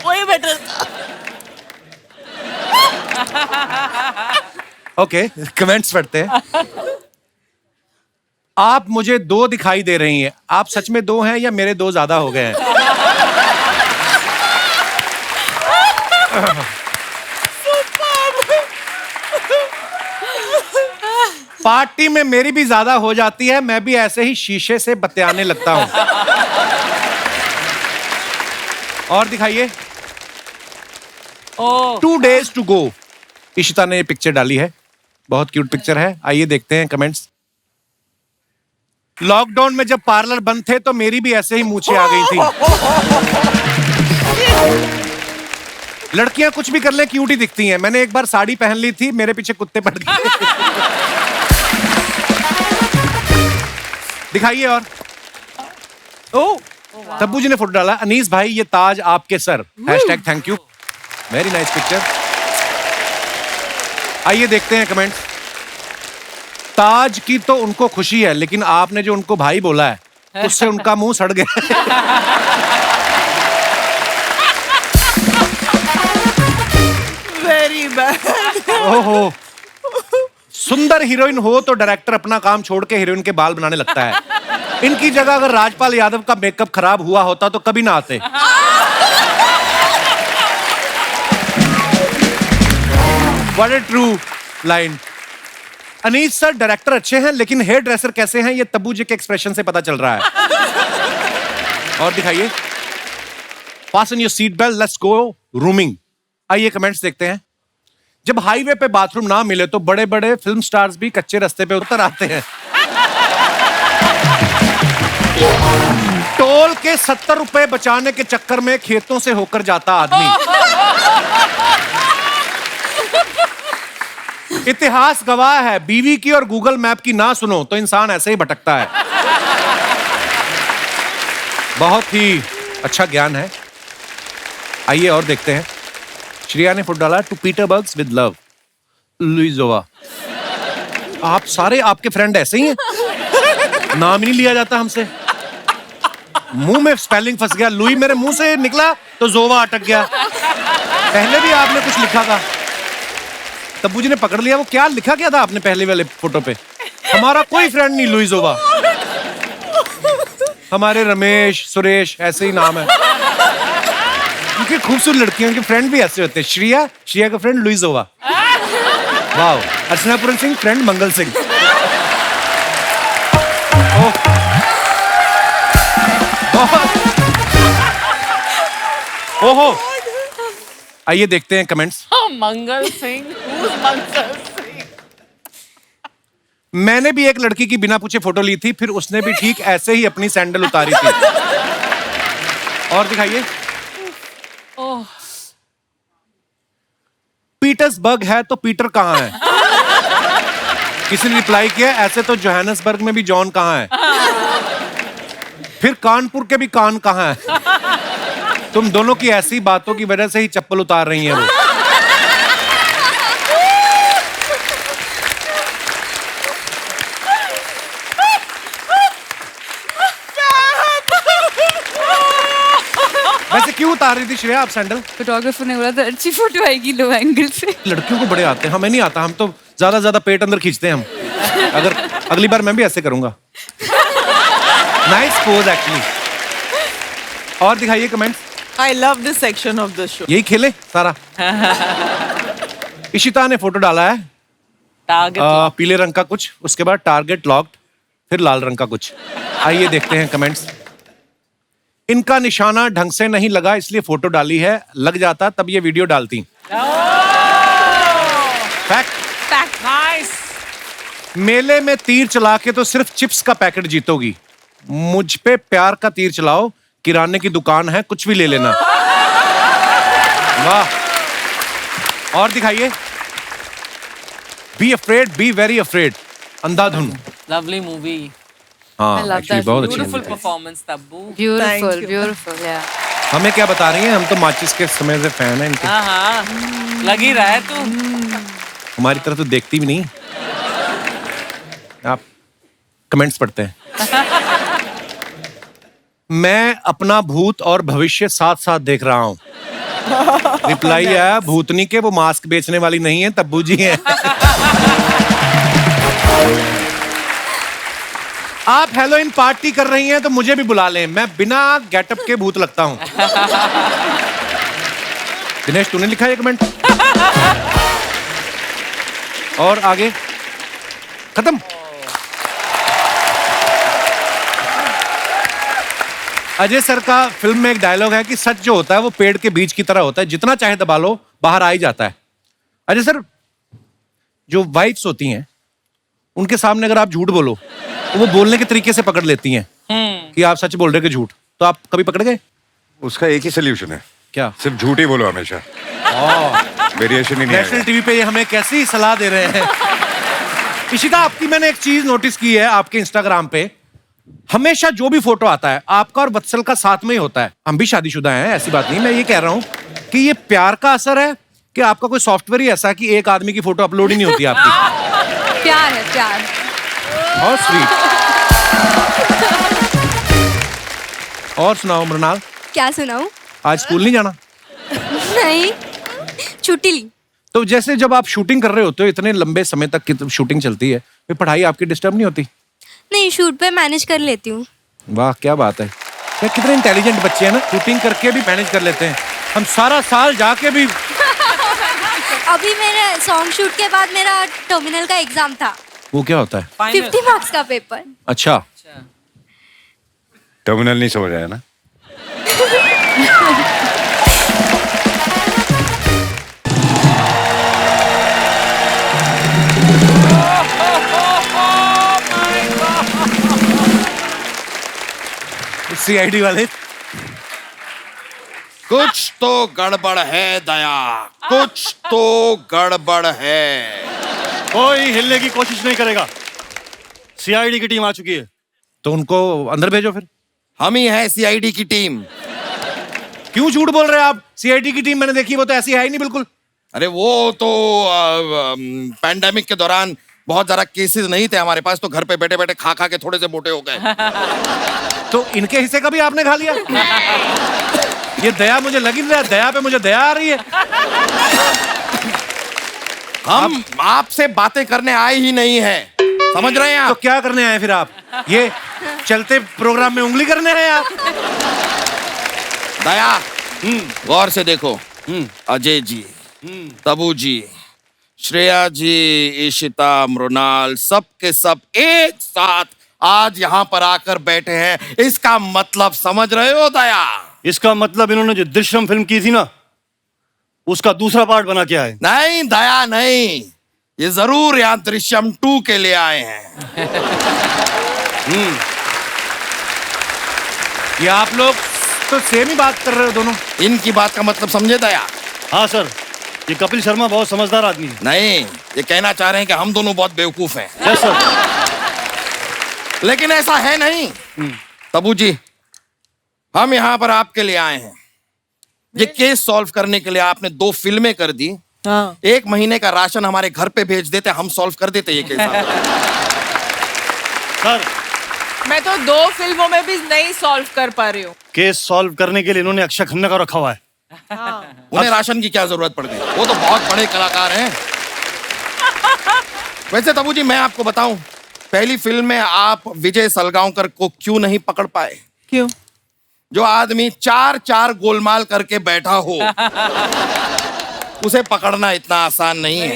वही बेटर। ओके कमेंट्स पढ़ते हैं। आप मुझे 2 दिखाई दे रही हैं, आप सच में 2 हैं या मेरे 2 ज्यादा हो गए हैं? पार्टी में मेरी भी ज्यादा हो जाती है, मैं भी ऐसे ही शीशे से बतियाने लगता हूं। और दिखाइए। 2 days to go। इशिता ने ये पिक्चर डाली है, बहुत क्यूट पिक्चर है। आइए देखते हैं कमेंट्स। लॉकडाउन में जब पार्लर बंद थे तो मेरी भी ऐसे ही मूंछें आ गई थी। लड़कियां कुछ भी कर ले क्यूट ही दिखती हैं। मैंने एक बार साड़ी पहन ली थी, मेरे पीछे कुत्ते पड़ गए। दिखाइए। और तब्बू जी ने फोटो डाला, अनीस भाई ये ताज आपके sir, #thank you. Very nice picture. आइए देखते हैं कमेंट। ताज की तो उनको खुशी है, लेकिन आपने जो उनको भाई बोला है उससे उनका मुंह सड़ गया। Very bad. ओहो, सुंदर हीरोइन हो तो डायरेक्टर अपना काम छोड़ के हीरोइन के बाल बनाने लगता है। इनकी जगह अगर राजपाल यादव का मेकअप खराब हुआ होता तो कभी ना आते। What a true line. Anees sir director अच्छे हैं लेकिन हेयर ड्रेसर कैसे हैं ये तब्बू जी के एक्सप्रेशन से पता चल रहा है। और दिखाइए। Fasten your seat belt, let's go rooming. आइए कमेंट्स देखते हैं। जब हाईवे पे बाथरूम ना मिले तो बड़े बड़े फिल्म स्टार्स भी कच्चे रास्ते पे उतर आते हैं। टोल के 70 रुपए बचाने के चक्कर में खेतों से होकर जाता आदमी। इतिहास गवाह है, बीवी की और गूगल मैप की ना सुनो तो इंसान ऐसे ही भटकता है। बहुत ही अच्छा ज्ञान है। आइए और देखते हैं। श्रेया ने फुट डाला टू पीटरबर्ग्स विद लव लुइजोवा। आप सारे आपके फ्रेंड ऐसे ही हैं, नाम ही नहीं लिया जाता हमसे। मुंह में स्पेलिंग फंस गया, लुई मेरे मुंह से निकला तो जोवा अटक गया। पहले भी आपने कुछ लिखा था, तब्बू जी ने पकड़ लिया। वो क्या लिखा क्या था आपने पहले वाले फोटो पे? हमारा कोई फ्रेंड नहीं लुइजोवा, हमारे रमेश सुरेश ऐसे ही नाम है। क्योंकि खूबसूरत लड़कियों के फ्रेंड भी ऐसे होते हैं। श्रेया का friend लुइजोवा। Wow. Archana Puran Singh friend Mangal Singh. ओहो। आइए देखते हैं कमेंट्स। मंगल सिंह, मंगल सिंह। मैंने भी एक लड़की की बिना पूछे फोटो ली थी, फिर उसने भी ठीक ऐसे ही अपनी सैंडल उतारी थी। और दिखाइए। पीटर्सबर्ग है तो पीटर कहां है? किसी ने रिप्लाई किया ऐसे तो जोहानसबर्ग में भी जॉन कहां है? फिर कानपुर के भी कान कहां है? तुम दोनों की ऐसी बातों की वजह से ही चप्पल उतार रही हैं वो। वैसे क्यों उतार रही थी श्रेया आप सैंडल? फोटोग्राफर ने बोला था अच्छी फोटो आएगी लो एंगल से। लड़कियों को बड़े आते हैं, हमें नहीं आता। हम तो ज्यादा पेट अंदर खींचते हैं हम। अगर अगली बार मैं भी ऐसे करूंगा। Nice pose actually. और दिखाइए comments. I love this section of the show. यही खेले सारा। इशिता ने फोटो डाला है पीले रंग का कुछ, उसके बाद टारगेट लॉक्ड, फिर लाल रंग का कुछ। आइए देखते हैं कमेंट्स। इनका निशाना ढंग से नहीं लगा इसलिए फोटो डाली है, लग जाता तब ये वीडियो डालती। फैक्ट। नाइस। मेले में तीर चला के तो सिर्फ चिप्स का पैकेट जीतोगी, मुझ पे प्यार का तीर चलाओ, किराने की दुकान है कुछ भी ले लेना। वाह। और दिखाइए। Be afraid, be very afraid, Andhadhun. Lovely movie. हाँ एक्चुअली बहुत अच्छी ब्यूटीफुल movie है। परफॉर्मेंस तब्बू। ब्यूटीफुल ब्यूटीफुल या। हमें क्या बता रही हैं, हम तो माचिस के समय से फैन हैं इनके। हाँ लग ही रहा है तू। हमारी तरह तो देखती भी नहीं। आप कमेंट्स पढ़ते हैं। मैं अपना भूत और भविष्य साथ साथ देख रहा हूं। रिप्लाई आया भूतनी के वो मास्क बेचने वाली नहीं है, तब्बू जी हैं। आप हेलोइन पार्टी कर रही हैं तो मुझे भी बुला लें, मैं बिना गेटअप के भूत लगता हूं। दिनेश तूने लिखा है कमेंट। और आगे खत्म। अजय सर का फिल्म में एक डायलॉग है कि सच जो होता है वो पेड़ के बीज की तरह होता है, जितना चाहे दबा लो बाहर आ ही जाता है। अजय सर, जो वाइफ्स होती हैं उनके सामने अगर आप झूठ बोलो तो वो बोलने के तरीके से पकड़ लेती हैं कि आप सच बोल रहे कि झूठ, तो आप कभी पकड़ गए? उसका एक ही सोल्यूशन है, क्या? सिर्फ झूठ ही बोलो हमेशा। वेरिएशन ही नहीं नेशनल आएगा। टीवी पे ये हमें कैसी सलाह दे रहे हैं। इशिता, आपकी मैंने एक चीज नोटिस की है, आपके इंस्टाग्राम पे हमेशा जो भी फोटो आता है आपका और वत्सल का साथ में ही होता है। हम भी शादीशुदा हैं, ऐसी बात नहीं। मैं ये कह रहा हूं कि ये प्यार का असर है कि आपका कोई सॉफ्टवेयर ही ऐसा कि एक आदमी की फोटो अपलोड ही नहीं होती आपकी। प्यार है प्यार। बहुत स्वीट। और सुनाओ मृणाल। क्या सुनाऊं? आज स्कूल नहीं जाना? नहीं, छुट्टी ली। तो जैसे जब आप शूटिंग कर रहे होते हो इतने लंबे समय तक शूटिंग चलती है, फिर पढ़ाई आपकी डिस्टर्ब नहीं होती? नहीं, शूट पे मैनेज कर लेती हूँ। वाह क्या बात है, क्या कितने इंटेलिजेंट बच्चे हैं ना, शूटिंग करके भी मैनेज कर लेते हैं। हम सारा साल जाके भी अभी मेरे सॉन्ग शूट के बाद मेरा टर्मिनल का एग्जाम था। वो क्या होता है? 50 मार्क्स का पेपर। अच्छा, टर्मिनल नहीं समझ आया ना? सीआईडी वाले कुछ तो गड़बड़ है दया, कुछ तो गड़बड़ है। कोई हिलने की कोशिश नहीं करेगा, सीआईडी की टीम आ चुकी है। तो उनको अंदर भेजो फिर। हम ही है सीआईडी की टीम। क्यों झूठ बोल रहे हैं आप? सीआईडी की टीम मैंने देखी, वो तो ऐसी है ही नहीं बिल्कुल। अरे वो तो पैंडेमिक के दौरान बहुत ज्यादा केसेस नहीं थे हमारे पास, तो घर पे बैठे बैठे खा खा के थोड़े से मोटे हो गए। तो इनके हिस्से का भी आपने खा लिया? ये दया मुझे लग ही नहीं रहा, दया पे मुझे दया आ रही है। हम आपसे बातें करने आए ही नहीं हैं, समझ रहे हैं आप? तो क्या करने आए फिर आप? ये चलते प्रोग्राम में उंगली करने हैं आप? दया, गौर से देखो, अजय जी, तबू जी, श्रेया जी, ईशिता, मृणाल, सब के सब एक साथ आज यहाँ पर आकर बैठे हैं। इसका मतलब समझ रहे हो दया? इसका मतलब इन्होंने जो दृश्यम फिल्म की थी ना, उसका दूसरा पार्ट बना के आए। नहीं दया नहीं, ये जरूर यहाँ दृश्यम 2 के लिए आए हैं। ये आप लोग तो सेम ही बात कर रहे हो दोनों। इनकी बात का मतलब समझे दया? हाँ सर, ये कपिल शर्मा बहुत समझदार आदमी है। नहीं, ये कहना चाह रहे हैं कि हम दोनों बहुत बेवकूफ हैं। Yes sir. लेकिन ऐसा है नहीं। तबू जी, हम यहाँ पर आपके लिए आए हैं। ये केस सॉल्व करने के लिए आपने 2 फिल्में कर दी। हाँ। 1 महीने का राशन हमारे घर पे भेज देते, हम सॉल्व कर देते ये केस। सर, मैं तो 2 फिल्मों में भी नहीं सॉल्व कर पा रही हूँ। केस सॉल्व करने के लिए इन्होंने अक्षय खन्ना का रखा हुआ है। उन्हें राशन की क्या जरूरत पड़ गई? वो तो बहुत बड़े कलाकार हैं। वैसे तबू जी, मैं आपको बताऊं, पहली फिल्म में आप विजय सलगांवकर को क्यों नहीं पकड़ पाए? क्यों? जो आदमी 4 गोलमाल करके बैठा हो, उसे पकड़ना इतना आसान नहीं है।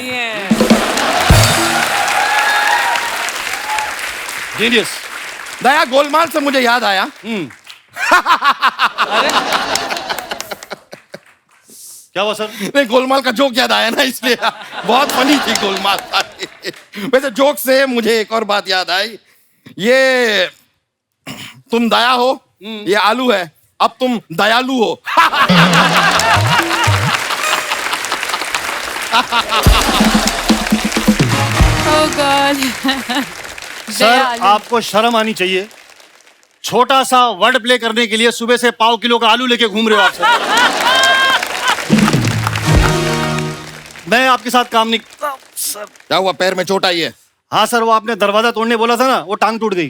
जीनियस। दया, गोलमाल से मुझे याद आया। क्या हुआ सर? नहीं, गोलमाल का जोक याद आया ना, इसलिए बहुत फनी थी गोलमाल। वैसे जोक से मुझे एक और बात याद आई। ये तुम दया हो, ये आलू है, अब तुम दयालु हो। Oh God. सर, आपको शर्म आनी चाहिए। छोटा सा वर्ड प्ले करने के लिए सुबह से पाव किलो का आलू लेके घूम रहे हो आप सर। मैं आपके साथ काम नहीं। सर, क्या हुआ, पैर में चोट आई है? हाँ सर, वो आपने दरवाजा तोड़ने बोला था ना, वो टांग टूट गई।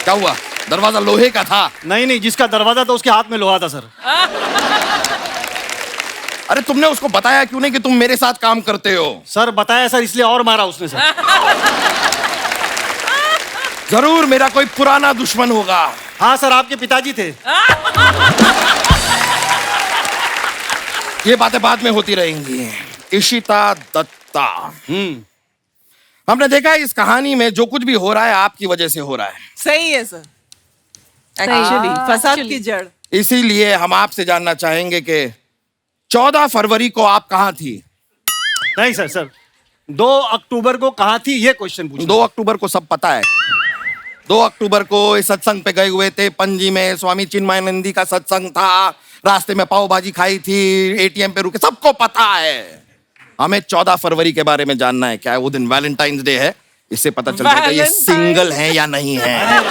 क्या हुआ, दरवाजा लोहे का था? नहीं नहीं, जिसका दरवाजा था उसके हाथ में लोहा था सर। अरे तुमने उसको बताया क्यों नहीं कि तुम मेरे साथ काम करते हो? सर बताया सर, इसलिए और मारा उसने सर। जरूर मेरा कोई पुराना दुश्मन होगा। हाँ सर, आपके पिताजी थे। ये बातें बाद में होती रहेंगी। इशिता दत्ता, हमने देखा है इस कहानी में जो कुछ भी हो रहा है आपकी वजह से हो रहा है। सही है सर। एक्चुअली फसाद की जड़। इसीलिए हम आपसे जानना चाहेंगे कि 14 फरवरी को आप कहाँ थी? नहीं सर, सर 2 अक्टूबर को कहाँ थी, ये क्वेश्चन पूछो। 2 अक्टूबर को सब पता है। 2 अक्टूबर को इस सत्संग पे गए हुए थे, पणजी में स्वामी चिन्मयानंदी का सत्संग था, रास्ते में पाव भाजी खाई थी, एटीएम पे रुके, सबको पता है। हमें 14 फरवरी के बारे में जानना है। क्या है वो दिन? वैलेंटाइंस डे है, इससे पता चल जाएगा ये सिंगल है या नहीं है।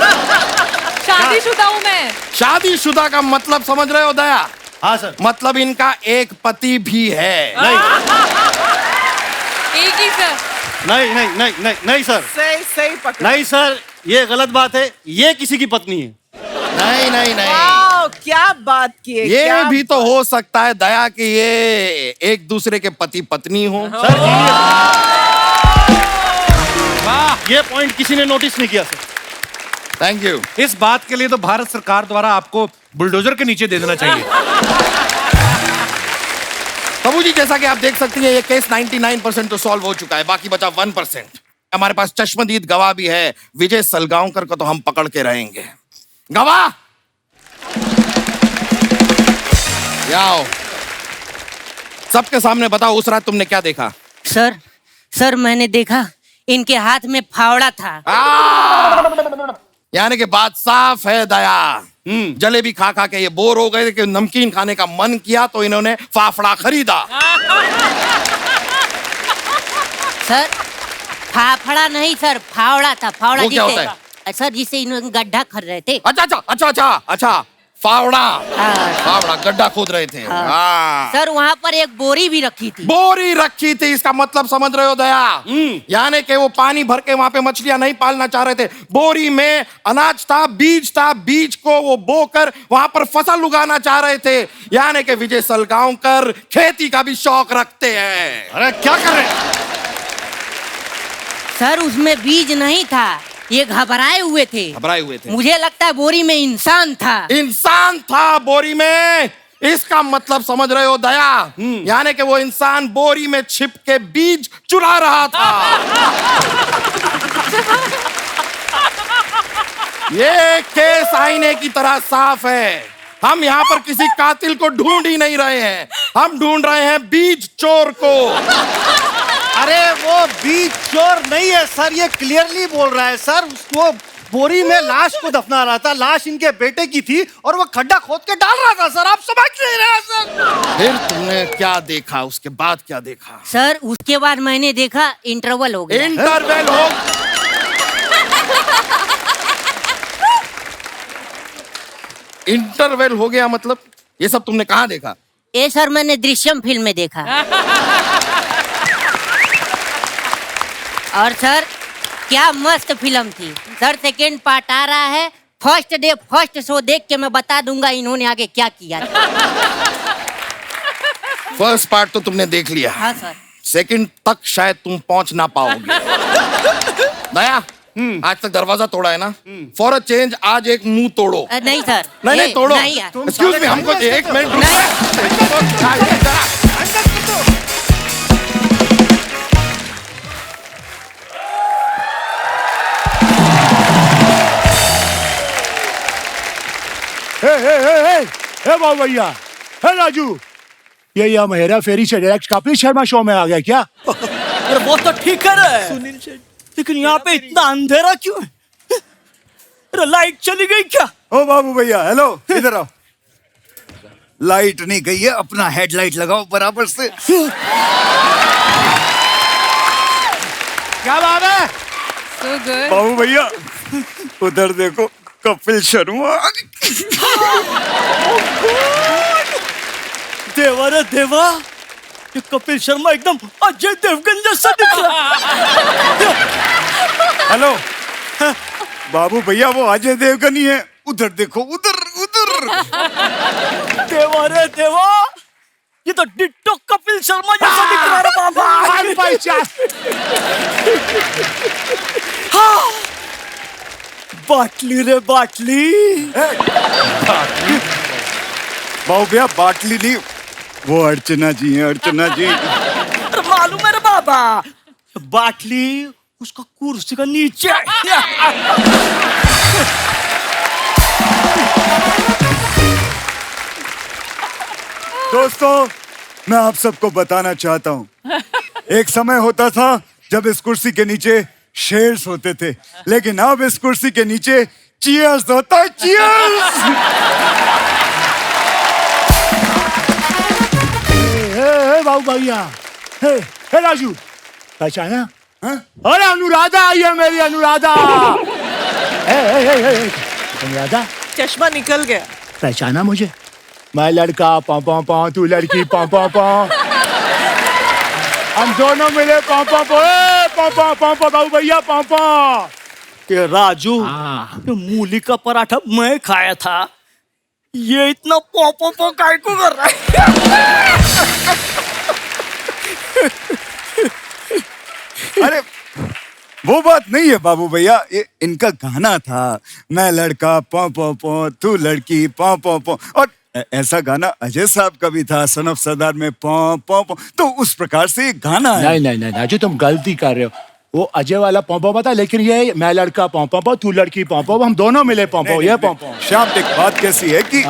शादीशुदा हूँ मैं। शादीशुदा का मतलब समझ रहे हो दया? हाँ सर। मतलब इनका एक पति भी है। नहीं एक ही सर। नहीं नहीं नहीं नहीं नहीं सर, सही सही पकड़ा। नहीं सर, ये गलत बात है। ये किसी की पत्नी है। नहीं नहीं नहीं, क्या बात की है, ये क्या भी तो हो सकता है दया कि ये एक दूसरे के पति पत्नी हो। सर जी वाह, ये पॉइंट किसी ने नोटिस नहीं किया सर। Thank you. इस बात के लिए तो भारत सरकार द्वारा आपको बुलडोजर के नीचे दे देना चाहिए। तबू जी, जैसा कि आप देख सकती हैं, ये केस 99% तो सॉल्व हो चुका है, बाकी बचा 1%। हमारे पास चश्मदीद गवाह भी है, विजय सलगांवकर को तो हम पकड़ के रहेंगे। गवाह आओ, सबके सामने बताओ, उस रात तुमने क्या देखा? सर मैंने देखा इनके हाथ में फावड़ा था। यानी कि बात साफ है दया। जलेबी खा खा के ये बोर हो गए कि नमकीन खाने का मन किया तो इन्होंने फाफड़ा खरीदा। सर फाफड़ा नहीं सर, फावड़ा था। फावड़ा वो क्या होता सर जिसे इन्होंने गड्ढा कर रहे थे। अच्छा, फावड़ा। फावड़ा गड्ढा खोद रहे थे। सर वहाँ पर एक बोरी भी रखी थी। बोरी रखी थी, इसका मतलब समझ रहे हो दया? यानी कि वो पानी भर के वहां पे मछलियां नहीं पालना चाह रहे थे। बोरी में अनाज था, बीज को वो बोकर वहां पर फसल उगाना चाह रहे थे। यानी कि विजय सलगांवकर खेती का भी शौक रखते हैं। अरे क्या कर रहे हैं सर? उसमें बीज नहीं था, ये घबराए हुए थे। मुझे लगता है बोरी में इंसान था। बोरी में, इसका मतलब समझ रहे हो दया? यानी कि वो इंसान बोरी में छिप के बीज चुरा रहा था। ये केस आईने की तरह साफ है। हम यहाँ पर किसी कातिल को ढूंढ ही नहीं रहे हैं, हम ढूंढ रहे हैं बीज चोर को। अरे वो बीज चोर नहीं है सर, ये क्लियरली बोल रहा है सर। वो बोरी में लाश को दफना रहा था, लाश इनके बेटे की थी और वो खड्डा खोद के डाल रहा था सर। आप समझ नहीं रहे सर। फिर तुमने क्या देखा? उसके बाद क्या देखा? सर उसके बाद मैंने देखा इंटरवल हो गया। इंटरवल हो गया मतलब? ये सब तुमने कहाँ देखा? ये सर मैंने दृश्यम फिल्म में देखा। और सर क्या मस्त फिल्म थी सर। सेकेंड पार्ट आ रहा है, फर्स्ट डे फर्स्ट शो देख के मैं बता दूंगा इन्होंने आगे क्या किया। फर्स्ट पार्ट तो तुमने देख लिया। हाँ सर। सेकंड तक शायद तुम पहुंच ना पाओगे। दया, आज तक दरवाजा तोड़ा है ना? फॉर अ चेंज आज एक मुंह तोड़ो। नहीं सर। नहीं तोड़ो। एक्सक्यूज मी, हमको 1 मिनट। हे बाबू भैया, हे राजू, ये यहाँ हेरा फेरी से डायरेक्ट कपिल शर्मा शो में आ गया क्या? अरे वो तो ठीक कर रहा है सुनील शेट्टी, लेकिन यहाँ पे इतना अंधेरा क्यों है? अरे लाइट चली गई क्या? ओ बाबू भैया, हेलो, इधर आओ। लाइट नहीं गई है, अपना हेडलाइट लगाओ बराबर से। क्या बात है? So good. बाबू भैया उधर देखो, कपिल शर्मा। देवा रे देवा, ये कपिल शर्मा एकदम अजय देवगन जैसा दिख रहा। हेलो बाबू भैया, वो अजय देवगन ही है। उधर देखो, उधर। देवा रे देवा, ये तो डिट्टो कपिल शर्मा जैसा दिख रहा है बाबा। हाँ, बाटली रे बाटली। बाबू भैया बाटली नहीं, वो अर्चना जी हैं, अर्चना जी। अरे मालूम है रे बाबा, बाटली उसका कुर्सी का नीचे। दोस्तों, मैं आप सबको बताना चाहता हूँ, एक समय होता था जब इस कुर्सी के नीचे शेर्स होते थे, लेकिन अब इस कुर्सी के नीचे चीयर्स होता है। चीयर्स। हे बाबू भैया, हे राजू, पहचाना? अरे अनुराधा आई है मेरी, अनुराधा। अनुराधा, चश्मा निकल गया। पहचाना मुझे? मैं लड़का पा पा पा, तू लड़की पा पा पा, हम दोनों मिले पा पा पा, पा पा पा पा, बाबू भैया पा पा। ये राजू, ये मूली का पराठा मैं खाया था, ये इतना पो काय को कर रहा है? अरे वो बात नहीं है बाबू भैया, ये इनका गाना था, मैं लड़का पौ पौ पौ, तू लड़की पौ पौ पौ। और ऐसा गाना अजय साहब का भी था, सन ऑफ सरदार में पौ पौ पौ। तो उस प्रकार से ये गाना है। नहीं नहीं नहीं राजू, तुम गलती कर रहे हो। वो अजय वाला पौ था, लेकिन ये मैं लड़का पौ, तू लड़की पौ, हम दोनों मिले पौ, ये पौ। श्याम, एक बात कैसी है कि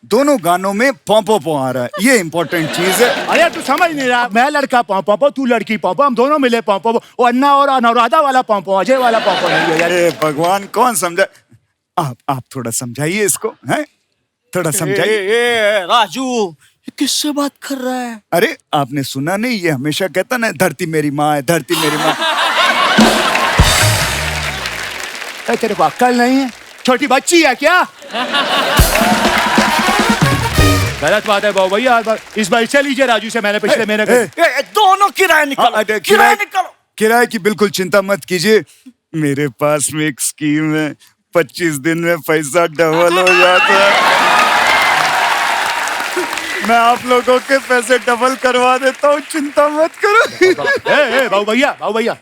दोनों गानों में पौ आ रहा है, ये इंपॉर्टेंट चीज है। अरे तू समझ नहीं रहा, मैं लड़का पौ, तू लड़की पौ, हम दोनों मिले पौ। वो अन्ना और अनुराधा वाला पौ, अजय वाला पौ नहीं है। अरे भगवान, कौन समझा? आप थोड़ा समझाइए इसको, हैं? थोड़ा समझाइए। राजू, ये किससे बात कर रहा है? अरे आपने सुना नहीं, ये हमेशा कहता ना, धरती मेरी माँ है, धरती मेरी माँ। तेरे को अक्ल नहीं है? छोटी बच्ची है क्या? गलत बात है बाबू भैया, इस बार चल लीजिए राजू से, मैंने पिछले महीने दोनों किराए निकालो, किराए निकालो। किराए की बिल्कुल चिंता मत कीजिए, मेरे पास में एक स्कीम है, 25 दिन में पैसा डबल हो जाता है। मैं आप लोगों के पैसे डबल करवा देता हूँ, चिंता मत करो। बाबू भैया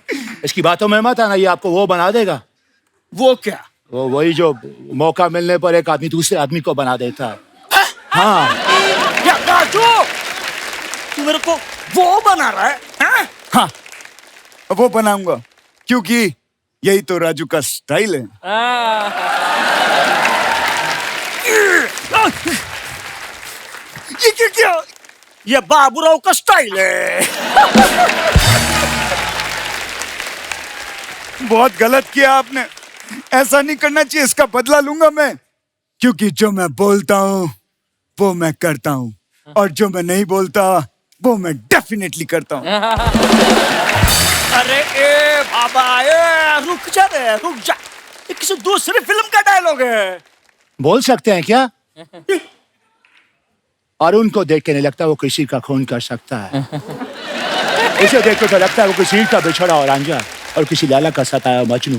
इसकी बातों में मत आना, ये आपको वो बना देगा। वो क्या? वो वही जो मौका मिलने पर एक आदमी दूसरे आदमी को बना देता है। हाँ या राजू, तू मेरे को वो बना रहा है? हाँ, वो बनाऊंगा, क्योंकि यही तो राजू का स्टाइल है। ये क्या? ये बाबूराव का स्टाइल है। बहुत गलत किया आपने, ऐसा नहीं करना चाहिए, इसका बदला लूंगा मैं, क्योंकि जो मैं बोलता हूँ वो मैं करता हूँ, और जो मैं नहीं बोलता वो मैं डेफिनेटली करता हूँ। अरे ए बाबा, रुक जा रे, रुक जा, ये किसी दूसरी फिल्म का डायलॉग है। बोल सकते हैं क्या? और उनको देख के नहीं लगता वो किसी का खून कर सकता है। इसे देख के तो लगता है वो किसी का बिछड़ा और रांझा और किसी लाला का सताया मजनू।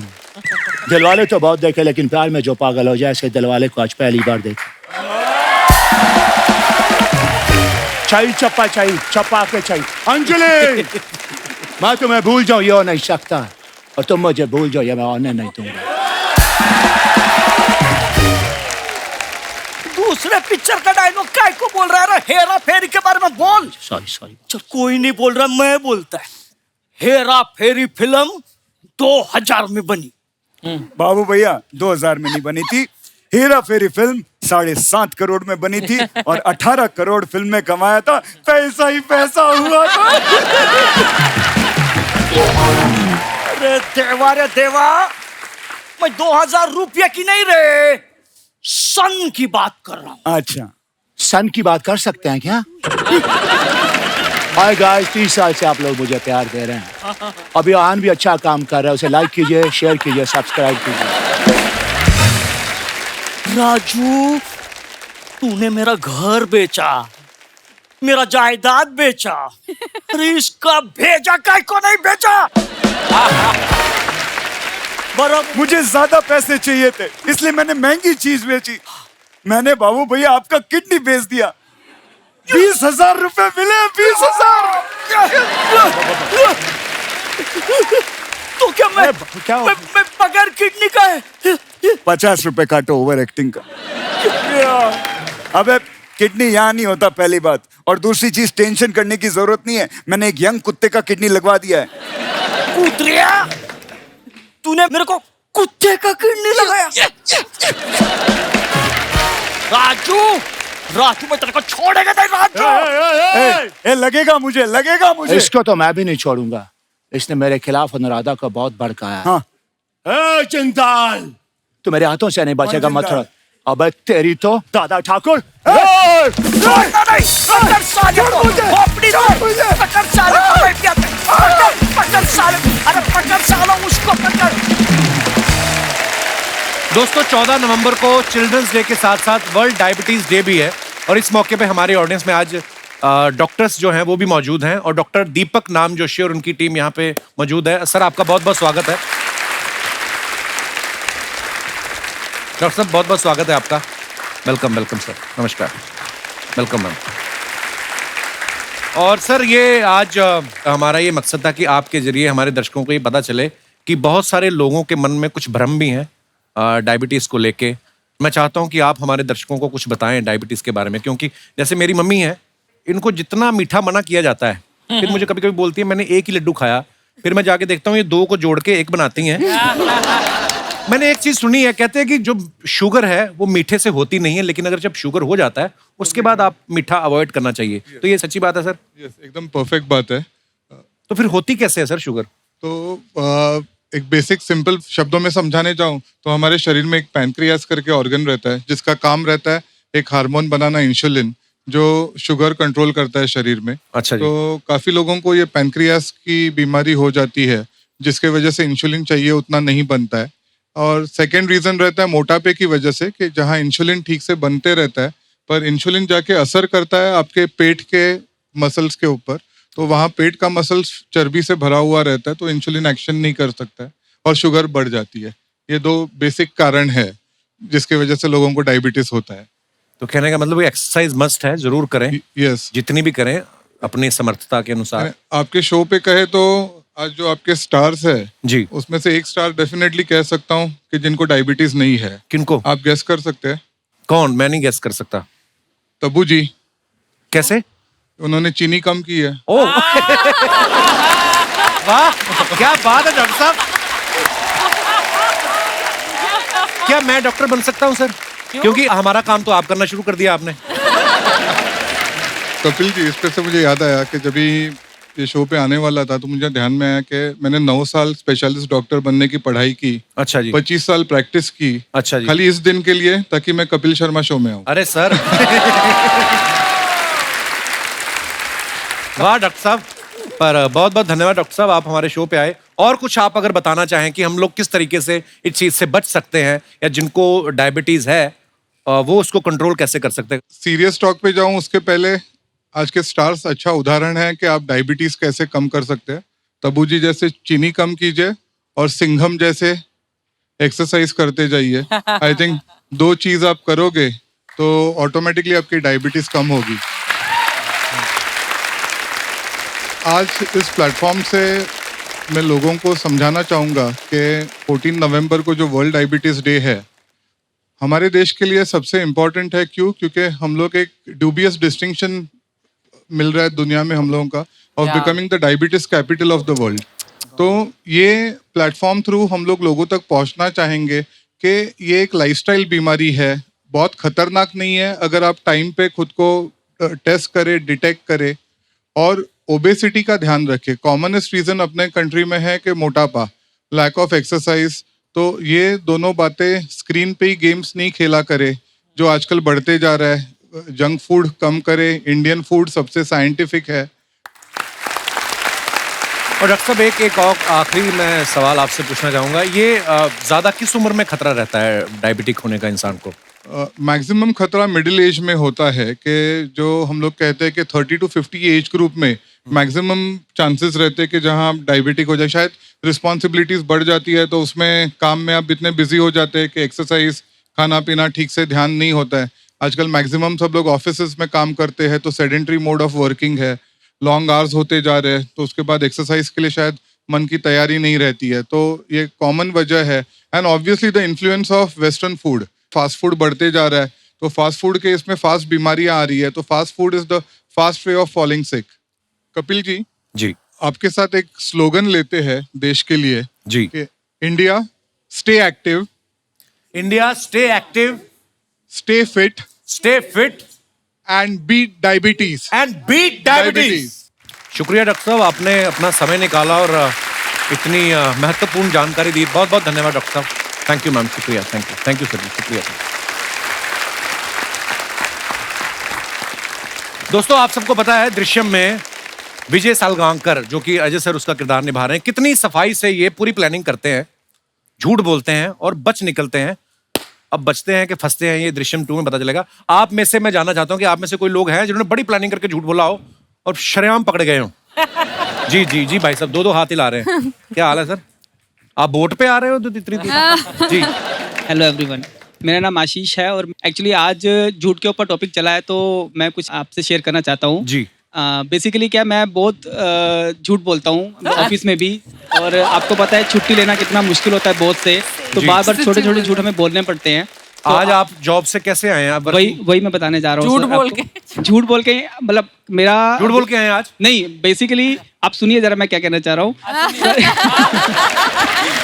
दिलवाले तो बहुत देखे, लेकिन प्यार में जो पागल हो जाए, ऐसे दिलवाले को आज पहली बार देखे। चाहिए चप्पा के चाहिए। अंजलि, मैं तुम्हें भूल जाऊं ये हो नहीं सकता, और तुम मुझे भूल जाओ ये मैं होने नहीं दूंगा। दूसरे पिक्चर का डायलॉग काय को बोल रहा है? हेरा फेरी के बारे में बोल। सॉरी। चल, कोई नहीं बोल रहा, मैं बोलता है। हेरा फेरी फिल्म 2000 में बनी। बाबू भैया, 2000 में नहीं बनी थी, हेरा फेरी फिल्म 7.5 करोड़ में बनी थी, और 18 करोड़ फिल्म में कमाया था, पैसा ही पैसा हुआ था। अरे देवा रे देवा, मैं 2000 रुपये की नहीं रे, सन की बात कर रहा हूँ। अच्छा, सन की बात कर सकते हैं क्या? हाय गाइस, 30 साल से आप लोग मुझे प्यार दे रहे हैं। अभी आन भी अच्छा काम कर रहा है, उसे लाइक कीजिए, शेयर कीजिए, सब्सक्राइब कीजिए। राजू, तूने मेरा घर बेचा, मेरा जायदाद बेचा, अरे इसका भेजा काय को नहीं बेचा? बराबर, मुझे ज्यादा पैसे चाहिए थे, इसलिए मैंने महंगी चीज बेची। मैंने बाबू भैया आपका किडनी बेच दिया, 20,000 रुपए मिले। 20,000। तो क्या मैं बगैर किडनी का है? 50 रुपए काटो ओवर एक्टिंग का। अबे किडनी यहाँ नहीं होता, पहली बात, और दूसरी चीज, टेंशन करने की जरूरत नहीं है, मैंने एक यंग कुत्ते का किडनी लगवा दिया है। कुतरिया, तूने मेरे को कुत्ते का किडनी लगाया? राजू, मैं तेरे को छोड़ेगा नहीं राजू। लगेगा मुझे। इसको तो मैं भी नहीं छोड़ूंगा, इसने मेरे खिलाफ अनुराधा को बहुत भड़काया। हाँ। चिंताल, तू मेरे हाथों से नहीं बचेगा, मत छोड़। अबे तेरी तो दादा ठाकुर। दोस्तों, 14 नवंबर को चिल्ड्रंस डे के साथ साथ वर्ल्ड डायबिटीज डे भी है, और इस मौके पे हमारे ऑडियंस में आज डॉक्टर्स जो हैं वो भी मौजूद हैं, और डॉक्टर दीपक नाम जोशी और उनकी टीम यहाँ पे मौजूद है। सर, आपका बहुत बहुत स्वागत है। डॉक्टर साहब, बहुत बहुत स्वागत है आपका। वेलकम वेलकम सर, नमस्कार, वेलकम मैम। और सर ये आज हमारा ये मकसद था कि आपके जरिए हमारे दर्शकों को ये पता चले कि बहुत सारे लोगों के मन में कुछ भ्रम भी हैं डायबिटीज़ को लेके। मैं चाहता हूं कि आप हमारे दर्शकों को कुछ बताएं डायबिटीज़ के बारे में, क्योंकि जैसे मेरी मम्मी है, इनको जितना मीठा मना किया जाता है, फिर मुझे कभी कभी बोलती है मैंने एक ही लड्डू खाया, फिर मैं जाके देखता हूँ ये दो को जोड़ के एक बनाती हैं। मैंने एक चीज सुनी है, कहते हैं कि जो शुगर है वो मीठे से होती नहीं है, लेकिन अगर जब शुगर हो जाता है उसके बाद आप मीठा अवॉइड करना चाहिए। तो ये सच्ची बात है सर? एकदम परफेक्ट बात है। तो फिर होती कैसे है सर शुगर? तो एक बेसिक सिंपल शब्दों में समझाने जाऊं तो हमारे शरीर में एक पैनक्रियास करके ऑर्गन रहता है, जिसका काम रहता है एक हार्मोन बनाना, इंसुलिन, जो शुगर कंट्रोल करता है शरीर में। अच्छा जी। तो काफी लोगों को ये पैनक्रियास की बीमारी हो जाती है, जिसके वजह से इंसुलिन चाहिए उतना नहीं बनता है। और सेकेंड रीजन रहता है मोटापे की वजह से, कि जहाँ इंसुलिन ठीक से बनते रहता है पर इंसुलिन जाके असर करता है आपके पेट के मसल्स के ऊपर, तो वहाँ पेट का मसल्स चर्बी से भरा हुआ रहता है, तो इंसुलिन एक्शन नहीं कर सकता है और शुगर बढ़ जाती है। ये दो बेसिक कारण है जिसकी वजह से लोगों को डायबिटीज होता है। तो कहने का मतलब एक्सरसाइज मस्ट है, जरूर करें। यस, जितनी भी करें अपनी समर्थता के अनुसार। आपके शो पे कहे तो आज जो आपके स्टार्स है जी, उसमें से एक स्टार डेफिनेटली कह सकता हूँ कि जिनको डायबिटीज नहीं है। किनको? आप गेस कर सकते हैं? कौन? मैं नहीं गेस कर सकता। तब्बू जी। कैसे? उन्होंने चीनी कम की है। ओ वाह, क्या बात है डॉक्टर साहब। क्या मैं डॉक्टर बन सकता हूँ सर? क्योंकि हमारा काम तो आप करना शुरू कर दिया आपने। कपिल जी, इस पे से मुझे याद आया कि जब ये शो पे आने वाला था तो मुझे ध्यान में आया कि मैंने 9 साल स्पेशलिस्ट डॉक्टर बनने की पढ़ाई की। अच्छा जी। 25 साल प्रैक्टिस की। अच्छा जी। खाली इस दिन के लिए, ताकि मैं कपिल शर्मा शो में आऊं। अरे सर वाह डॉक्टर साहब, पर बहुत बहुत धन्यवाद डॉक्टर साहब, आप हमारे शो पे आए। और कुछ आप अगर बताना चाहें कि हम लोग किस तरीके से इस चीज से बच सकते हैं, या जिनको डायबिटीज है वो उसको कंट्रोल कैसे कर सकते हैं? सीरियस टॉक पे जाऊं उसके पहले आज के स्टार्स अच्छा उदाहरण है कि आप डायबिटीज कैसे कम कर सकते हैं। तब्बू जी जैसे चीनी कम कीजिए और सिंघम जैसे एक्सरसाइज करते जाइए। आई थिंक 2 चीज आप करोगे तो ऑटोमेटिकली आपकी डायबिटीज कम होगी। आज इस प्लेटफॉर्म से मैं लोगों को समझाना चाहूँगा कि 14 नवंबर को जो वर्ल्ड डायबिटीज़ डे है हमारे देश के लिए सबसे इम्पोर्टेंट है। क्यों? क्योंकि हम लोग एक ड्यूबियस डिस्टिंक्शन मिल रहा है दुनिया में हम लोगों का, of becoming the diabetes capital of the world. तो ये प्लेटफॉर्म थ्रू हम लोगों तक पहुंचना चाहेंगे कि ये एक लाइफस्टाइल बीमारी है, बहुत खतरनाक नहीं है अगर आप टाइम पे खुद को टेस्ट करें, डिटेक्ट करें। और ओबेसिटी का ध्यान रखें। कॉमनेस्ट रीजन अपने कंट्री में है कि मोटापा, लैक ऑफ एक्सरसाइज। तो ये दोनों बातें स्क्रीन पे ही गेम्स नहीं खेला करे जो आजकल बढ़ते जा रहा है। जंक फूड कम करे, इंडियन फूड सबसे साइंटिफिक है। और डॉक्टर साहब एक और आखिरी मैं सवाल आपसे पूछना चाहूँगा, ये ज़्यादा किस उम्र में खतरा रहता है डायबिटिक होने का इंसान को? मैक्सिमम खतरा मिडिल एज में होता है, कि जो हम लोग कहते हैं कि 30 to 50 एज ग्रुप में मैक्सिमम चांसेस रहते हैं कि जहां आप डायबिटिक हो जाए। शायद रिस्पॉन्सिबिलिटीज बढ़ जाती है तो उसमें काम में आप इतने बिजी हो जाते हैं कि एक्सरसाइज, खाना पीना ठीक से ध्यान नहीं होता है। आजकल मैक्सिमम सब लोग ऑफिस में काम करते हैं तो सेडेंट्री मोड ऑफ वर्किंग है, लॉन्ग आवर्स होते जा रहे हैं, तो उसके बाद एक्सरसाइज के लिए शायद मन की तैयारी नहीं रहती है। तो ये कॉमन वजह है। And obviously the influence of western food, fast food बढ़ते जा रहा है, तो फास्ट फूड के इसमें फास्ट बीमारियां आ रही है। तो fast food is the fast way of falling sick. Kapil ji, जी आपके साथ एक स्लोगन लेते हैं देश के लिए जी, कि India stay active, India stay active, stay fit and beat diabetes शुक्रिया डॉक्टर साहब, आपने अपना समय निकाला और इतनी महत्वपूर्ण जानकारी दी। बहुत बहुत धन्यवाद डॉक्टर साहब। थैंक यू मैम, शुक्रिया। थैंक यू सर जी, शुक्रिया। दोस्तों, आप सबको पता है दृश्यम में विजय सालगांवकर, जो कि अजय सर उसका किरदार निभा रहे हैं, कितनी सफाई से ये पूरी प्लानिंग करते हैं, झूठ बोलते हैं और बच निकलते हैं। अब बचते हैं कि फंसते हैं, ये दृश्यम 2 में पता चलेगा। आप में से मैं जानना चाहता हूं कि आप में से कोई लोग हैं जिन्होंने बड़ी प्लानिंग करके झूठ बोला हो और शरेआम पकड़े गए हो? जी जी जी भाई साहब, 2 हाथ हिला रहे हैं। क्या हाल है सर? आप बोट पे आ रहे हो तो इतनी जी। Hello everyone. मेरा नाम आशीष है और एक्चुअली आज झूठ के ऊपर टॉपिक चला है तो मैं कुछ आपसे शेयर करना चाहता हूँ जी। बेसिकली क्या मैं बहुत झूठ बोलता हूँ ऑफिस में भी, और आपको पता है छुट्टी लेना कितना मुश्किल होता है बॉस से, तो जी। बार बार छोटे छोटे झूठ हमें बोलने पड़ते हैं। तो आज आप जॉब से कैसे आए हैं? वही मैं बताने जा रहा हूँ। झूठ बोल के मतलब मेरा झूठ बोल के आए आज? नहीं, बेसिकली आप सुनिए जरा मैं क्या कहना चाह रहा हूँ।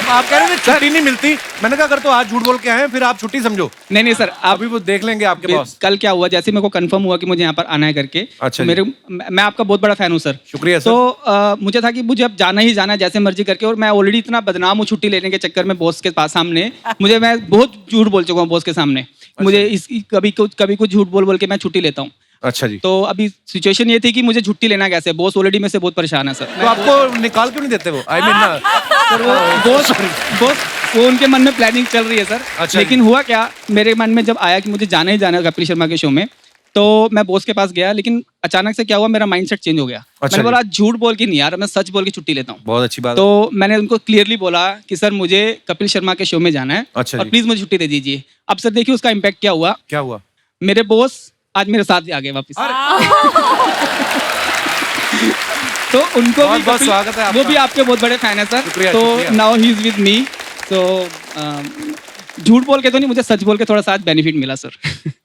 आप कह रहे थे छुट्टी नहीं मिलती, मैंने कहा अगर तो आज झूठ बोल के आए हैं फिर आप छुट्टी समझो। नहीं सर, अभी वो देख लेंगे आपके बॉस। कल क्या हुआ, जैसे मेरे को कंफर्म हुआ कि मुझे यहाँ पर आना है करके, अच्छा तो मैं आपका बहुत बड़ा फैन हूँ सर। शुक्रिया सर। तो मुझे था कि मुझे अब जाना ही जाना है जैसे मर्जी करके, और मैं ऑलरेडी इतना बदनाम हूँ छुट्टी लेने के चक्कर में बॉस के पास सामने। मैं बहुत झूठ बोल चुका हूँ बॉस के सामने। मुझे कभी कुछ झूठ बोल के मैं छुट्टी लेता हूँ। अच्छा जी। तो अभी सिचुएशन ये थी कि मुझे छुट्टी लेना कैसे, बॉस ऑलरेडी मेरे से बहुत परेशान है सर। तो आपको निकाल क्यों नहीं देते वो? आई मीन सर वो उनके मन में प्लानिंग चल रही है सर। अच्छा लेकिन हुआ क्या, मेरे मन में जब आया कि मुझे जाना ही जाना है कपिल शर्मा के शो में, तो मैं बॉस के पास गया, लेकिन अचानक से क्या हुआ, मेरा माइंडसेट चेंज हो गया। मैंने बोला झूठ बोल के नहीं यार, मैं सच बोल के छुट्टी लेता हूँ। बहुत अच्छी बात। तो मैंने उनको क्लियरली बोला कि सर मुझे कपिल शर्मा के शो में जाना है, अच्छा और प्लीज मुझे छुट्टी दे दीजिए। अब सर देखिए उसका इम्पैक्ट क्या हुआ। क्या हुआ? मेरे बॉस आज मेरे साथ ही आ गए वापस। तो उनको भी बहुत स्वागत है आपका। वो भी आपके बहुत बड़े फैन है सर। शुक्रिया, तो शुक्रिया। Now he is with me. तो झूठ बोल के तो नहीं, मुझे सच बोल के थोड़ा सा बेनिफिट मिला सर।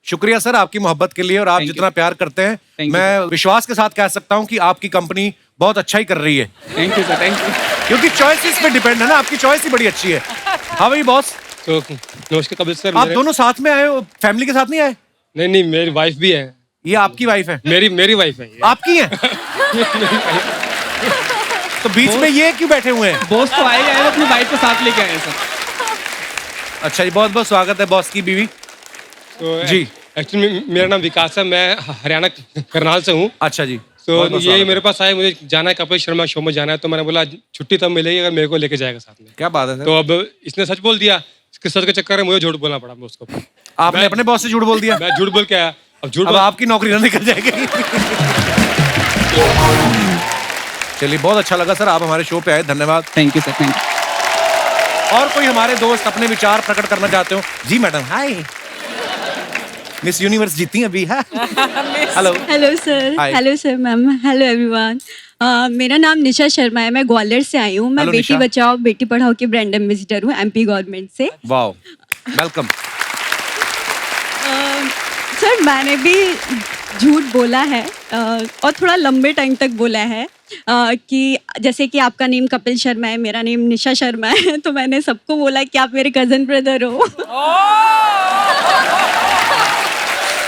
शुक्रिया सर आपकी मोहब्बत के लिए, और आप जितना प्यार करते हैं मैं विश्वास के साथ कह सकता हूं कि आपकी कंपनी बहुत अच्छा ही कर रही है। Thank you sir, thank you. क्योंकि चॉइसेस पे डिपेंड है ना, आपकी चॉइस ही बड़ी अच्छी है। हाँ भाई बॉस। तो नमस्कार कपिल सर। आप दोनों साथ में आए हो, फैमिली के साथ नहीं आए? नहीं, मेरी वाइफ भी है। ये आपकी वाइफ है? मेरी वाइफ है। आपकी है? तो बीच में ये क्यों बैठे हुए हैं? बॉस तो आए वो अपनी वाइफ को साथ लेके आए सर। अच्छा जी, बहुत बहुत स्वागत है बॉस की बीवी। तो जी। एक्चुअली मेरा नाम विकास है, मैं हरियाणा करनाल से हूँ। अच्छा जी। तो ये मेरे पास आए, मुझे जाना है कपिल शर्मा शो में जाना है, तो मैंने बोला छुट्टी तब मिलेगी अगर मेरे को लेके जाएगा साथ में। क्या बात है सर। तो अब इसने सच बोल दिया, इसके सच के चक्कर में मुझे झूठ बोलना पड़ा उसको। आपने अपने बॉस से झूठ बोल दिया? मैं झूठ बोल के आया। अब आपकी नौकरी ना निकल जाएगी। चलिए बहुत अच्छा लगा सर, आप हमारे शो पे आए, धन्यवाद। Thank you sir, thank you. और कोई हमारे दोस्त अपने विचार प्रकट करना चाहते हो? जी मैडम। हाय, मिस यूनिवर्स जीती अभी है। Hello. Hello sir. Hi. Hello sir ma'am. Hello everyone. मेरा नाम निशा शर्मा है, मैं ग्वालियर से आई हूँ। मैं Hello, बेटी निशा। बचाओ बेटी पढ़ाओ की ब्रांड एम्बेसडर हूँ एमपी गवर्नमेंट से। Wow, welcome. सर मैंने भी झूठ बोला है और थोड़ा लंबे टाइम तक बोला है कि जैसे कि आपका नेम कपिल शर्मा है, मेरा नेम निशा शर्मा है, तो मैंने सबको बोला कि आप मेरे कजन ब्रदर हो।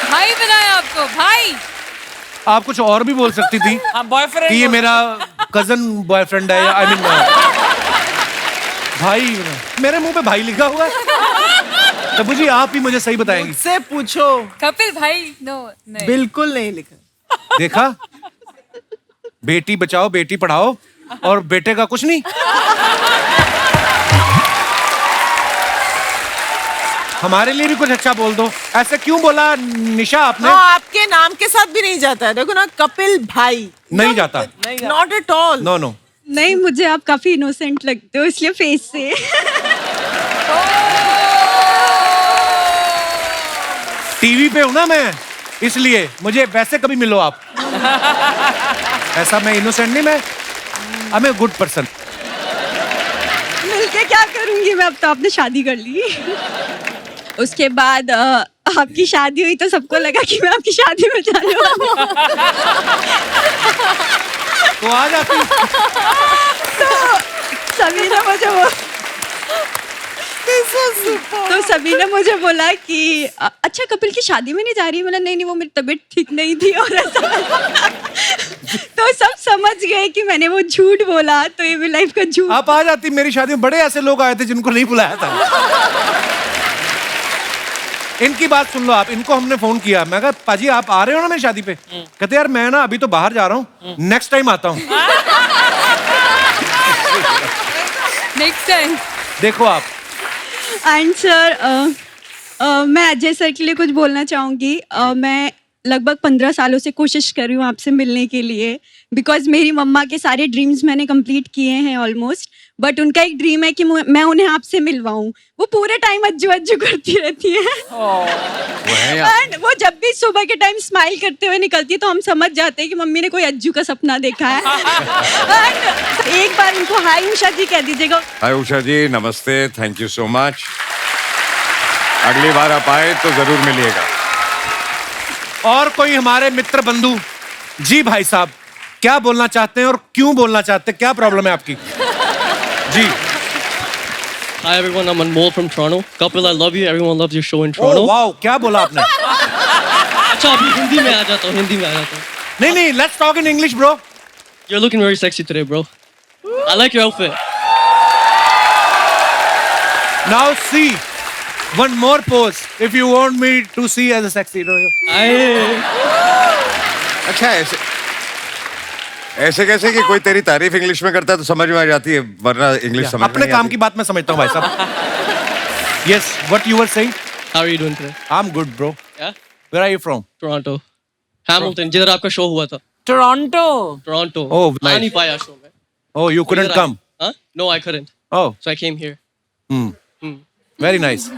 भाई बनाया आपको भाई। आप कुछ और भी बोल सकती थी बॉयफ्रेंड कि ये मेरा कजन बॉयफ्रेंड है, आई मीन भाई। मेरे मुंह पे भाई लिखा हुआ है। तब जी आप ही मुझे सही बताएंगी। मुझसे पूछो। कपिल भाई नो नहीं। बिल्कुल नहीं लिखा। देखा, बेटी बचाओ बेटी पढ़ाओ, और बेटे का कुछ नहीं। हमारे लिए भी कुछ अच्छा बोल दो। ऐसे क्यों बोला निशा आपने? हाँ, आपके नाम के साथ भी नहीं जाता है, देखो ना, कपिल भाई नहीं जाता। Not at all. No no. नहीं, मुझे आप काफी इनोसेंट लगते हो इसलिए फेस से। टीवी पे हूं ना मैं, इसलिए मुझे वैसे कभी मिलो आप। ऐसा मैं इनोसेंट नहीं, मैं I am a good person. मिलके क्या करूंगी मैं, अब तो आपने शादी कर ली। उसके बाद आपकी शादी हुई तो सबको लगा कि मैं आपकी शादी में जाने वाली हूँ। तो आ जाती। तो सभी ने मुझे बोला कि अच्छा कपिल की शादी में नहीं जा रही। मैंने नहीं, वो मेरी तबीयत ठीक नहीं थी और ऐसा। तो सब समझ गए कि मैंने वो झूठ बोला, तो ये मेरी लाइफ का झूठ। आप आ जाती मेरी शादी में। बड़े ऐसे लोग आए थे जिनको नहीं बुलाया था। इनकी बात सुन लो आप। इनको हमने फोन किया, मैं कहा पाजी आप आ रहे हो ना मेरी शादी पे? कहते यार मैं ना अभी तो बाहर जा रहा हूँ, नेक्स्ट टाइम आता हूँ। नेक्स्ट टाइम देखो आप। एंड सर मैं अजय सर के लिए कुछ बोलना चाहूँगी। मैं लगभग 15 सालों से कोशिश कर रही हूँ आपसे मिलने के लिए, बिकॉज मेरी मम्मा के सारे ड्रीम्स मैंने कंप्लीट किए हैं ऑलमोस्ट, बट उनका एक ड्रीम है कि मैं उन्हें आपसे मिलवाऊं। वो पूरे टाइम अज्जू अज्जू करती रहती है एंड वो जब भी सुबह के टाइम स्माइल करते हुए निकलती है तो हम समझ जाते हैं कि मम्मी ने कोई अज्जू का सपना देखा है। एंड एक बार उनको हाय उषा जी कह दीजिएगा। हाय उषा जी, नमस्ते, थैंक यू सो मच। अगली बार आप आए तो जरूर मिलिएगा। और कोई हमारे मित्र बंधु? जी भाई साहब, क्या बोलना चाहते हैं और क्यों बोलना चाहते हैं? क्या प्रॉब्लम है आपकी? जी। Hi everyone, I'm Anmol from Toronto. Kapil, I love you. Everyone loves your show in Toronto. Oh wow, क्या बोला आपने? अच्छा, अभी हिंदी में आ जाता हूँ, नहीं, let's talk in English, bro. You're looking very sexy today, bro. I like your outfit. Now see, one more pose. If you want me to see as a sexy. अच्छा, ऐसे कैसे कि कोई तेरी तारीफ इंग्लिश में करता है तो समझ में आ जाती है, वरना इंग्लिश समझ में अपने नहीं काम आती। की बात मैं समझता हूँ भाई साहब। Yes, what you were saying? How are you doing today? I'm good, bro. Yeah? Where are you from? Toronto. Hamilton, जिधर आपका शो हुआ था। Toronto. Oh, आ nice. नहीं पाया शो में। Oh, you couldn't come. Huh? No, I couldn't. Oh. So I came here. Very nice.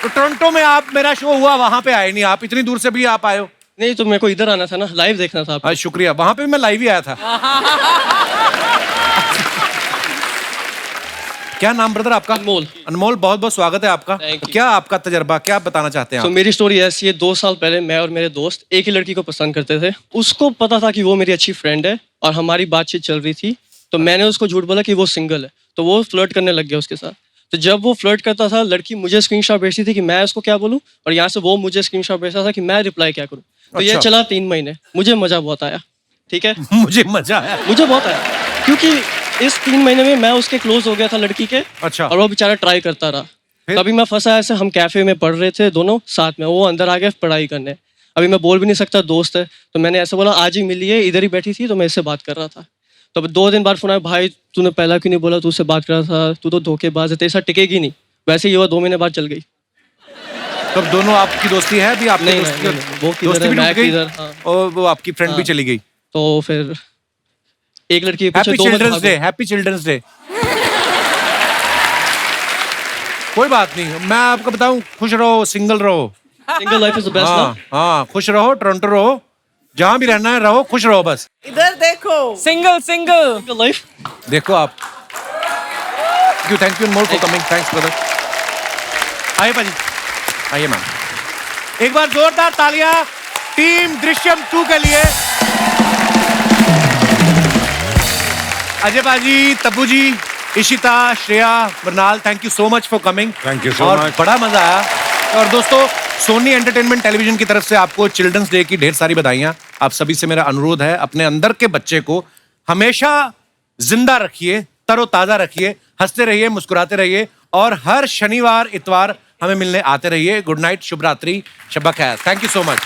तो Toronto में आप, मेरा शो हुआ, वहां पे आए नहीं आप, इतनी दूर से भी आप आए हो? नहीं, तो मेरे को इधर आना था ना, लाइव देखना था आपको। शुक्रिया, वहां पे मैं लाइव ही आया था। क्या नाम ब्रदर आपका? अनमोल। अनमोल, बहुत बहुत स्वागत है आपका। क्या आपका तजर्बा, क्या बताना चाहते हैं तो आप? मेरी स्टोरी ऐसी है, 2 साल पहले मैं और मेरे दोस्त एक ही लड़की को पसंद करते थे। उसको पता था कि वो मेरी अच्छी फ्रेंड है और हमारी बातचीत चल रही थी, तो मैंने उसको झूठ बोला कि वो सिंगल है, तो वो फ्लर्ट करने लग गया उसके साथ। तो जब वो फ्लर्ट करता था, लड़की मुझे स्क्रीनशॉट भेजती थी कि मैं उसको क्या बोलूं, और यहाँ से वो मुझे स्क्रीनशॉट भेजता था कि मैं रिप्लाई क्या करूं। तो ये अच्छा। चला 3 महीने। मुझे मजा बहुत आया, ठीक है। मुझे मजा आया, मुझे बहुत आया, क्योंकि इस 3 महीने में मैं उसके क्लोज हो गया था लड़की के। अच्छा। और वो बेचारा ट्राई करता रहा। कभी मैं फंसा ऐसे, हम कैफे में पढ़ रहे थे दोनों साथ में, वो अंदर आ गया पढ़ाई करने। अभी मैं बोल भी नहीं सकता, दोस्त है, तो मैंने ऐसे बोला आज ही मिलिए, इधर ही बैठी थी तो मैं इससे बात कर रहा था। तो 2 दिन बाद फोन आया, भाई तूने पहला क्यों नहीं बोला, तू उससे बात कर रहा था, तू तो धोखेबाज है, तेरे साथ टिकेगी नहीं। वैसे ही हुआ, 2 महीने बाद चल गई। तो दोनों आपकी दोस्ती है अभी? आपकी नहीं, दोस्ती नहीं, नहीं, वो किधर दोस्ती है, भी मैं टूट गई किधर, हाँ। और वो आपकी फ्रेंड भी हाँ। चली गई। तो फिर एक लड़की के पीछे हैप्पी 2 महीने चिल्ड्रंस डे, भागा। Happy children's day. कोई बात नहीं, मैं आपको बताऊं, खुश रहो, सिंगल रहो। Single life is the best हाँ, ना। हाँ, खुश रहो, टोरंटो रहो, जहां भी रहना है रहो, खुश रहो बस। इधर देखो, सिंगल लाइफ। देखो आप। Thank you more for coming, thanks brother. आइए पाजी, आइए मैम। एक बार जोरदार तालियां टीम दृश्यम 2 के लिए। Ajay paaji, Tabu ji, Ishita, Shriya, Mrunal, thank you so much for coming. Thank you so और मच। बड़ा मजा आया। और दोस्तों, सोनी एंटरटेनमेंट टेलीविजन की तरफ से आपको चिल्ड्रंस डे की ढेर सारी बधाइयां। आप सभी से मेरा अनुरोध है, अपने अंदर के बच्चे को हमेशा जिंदा रखिए, तरोताजा रखिए, हंसते रहिए, मुस्कुराते रहिए, और हर शनिवार इतवार हमें मिलने आते रहिए। गुड नाइट, शुभ रात्रि, शब्बा खैर। Thank you so much.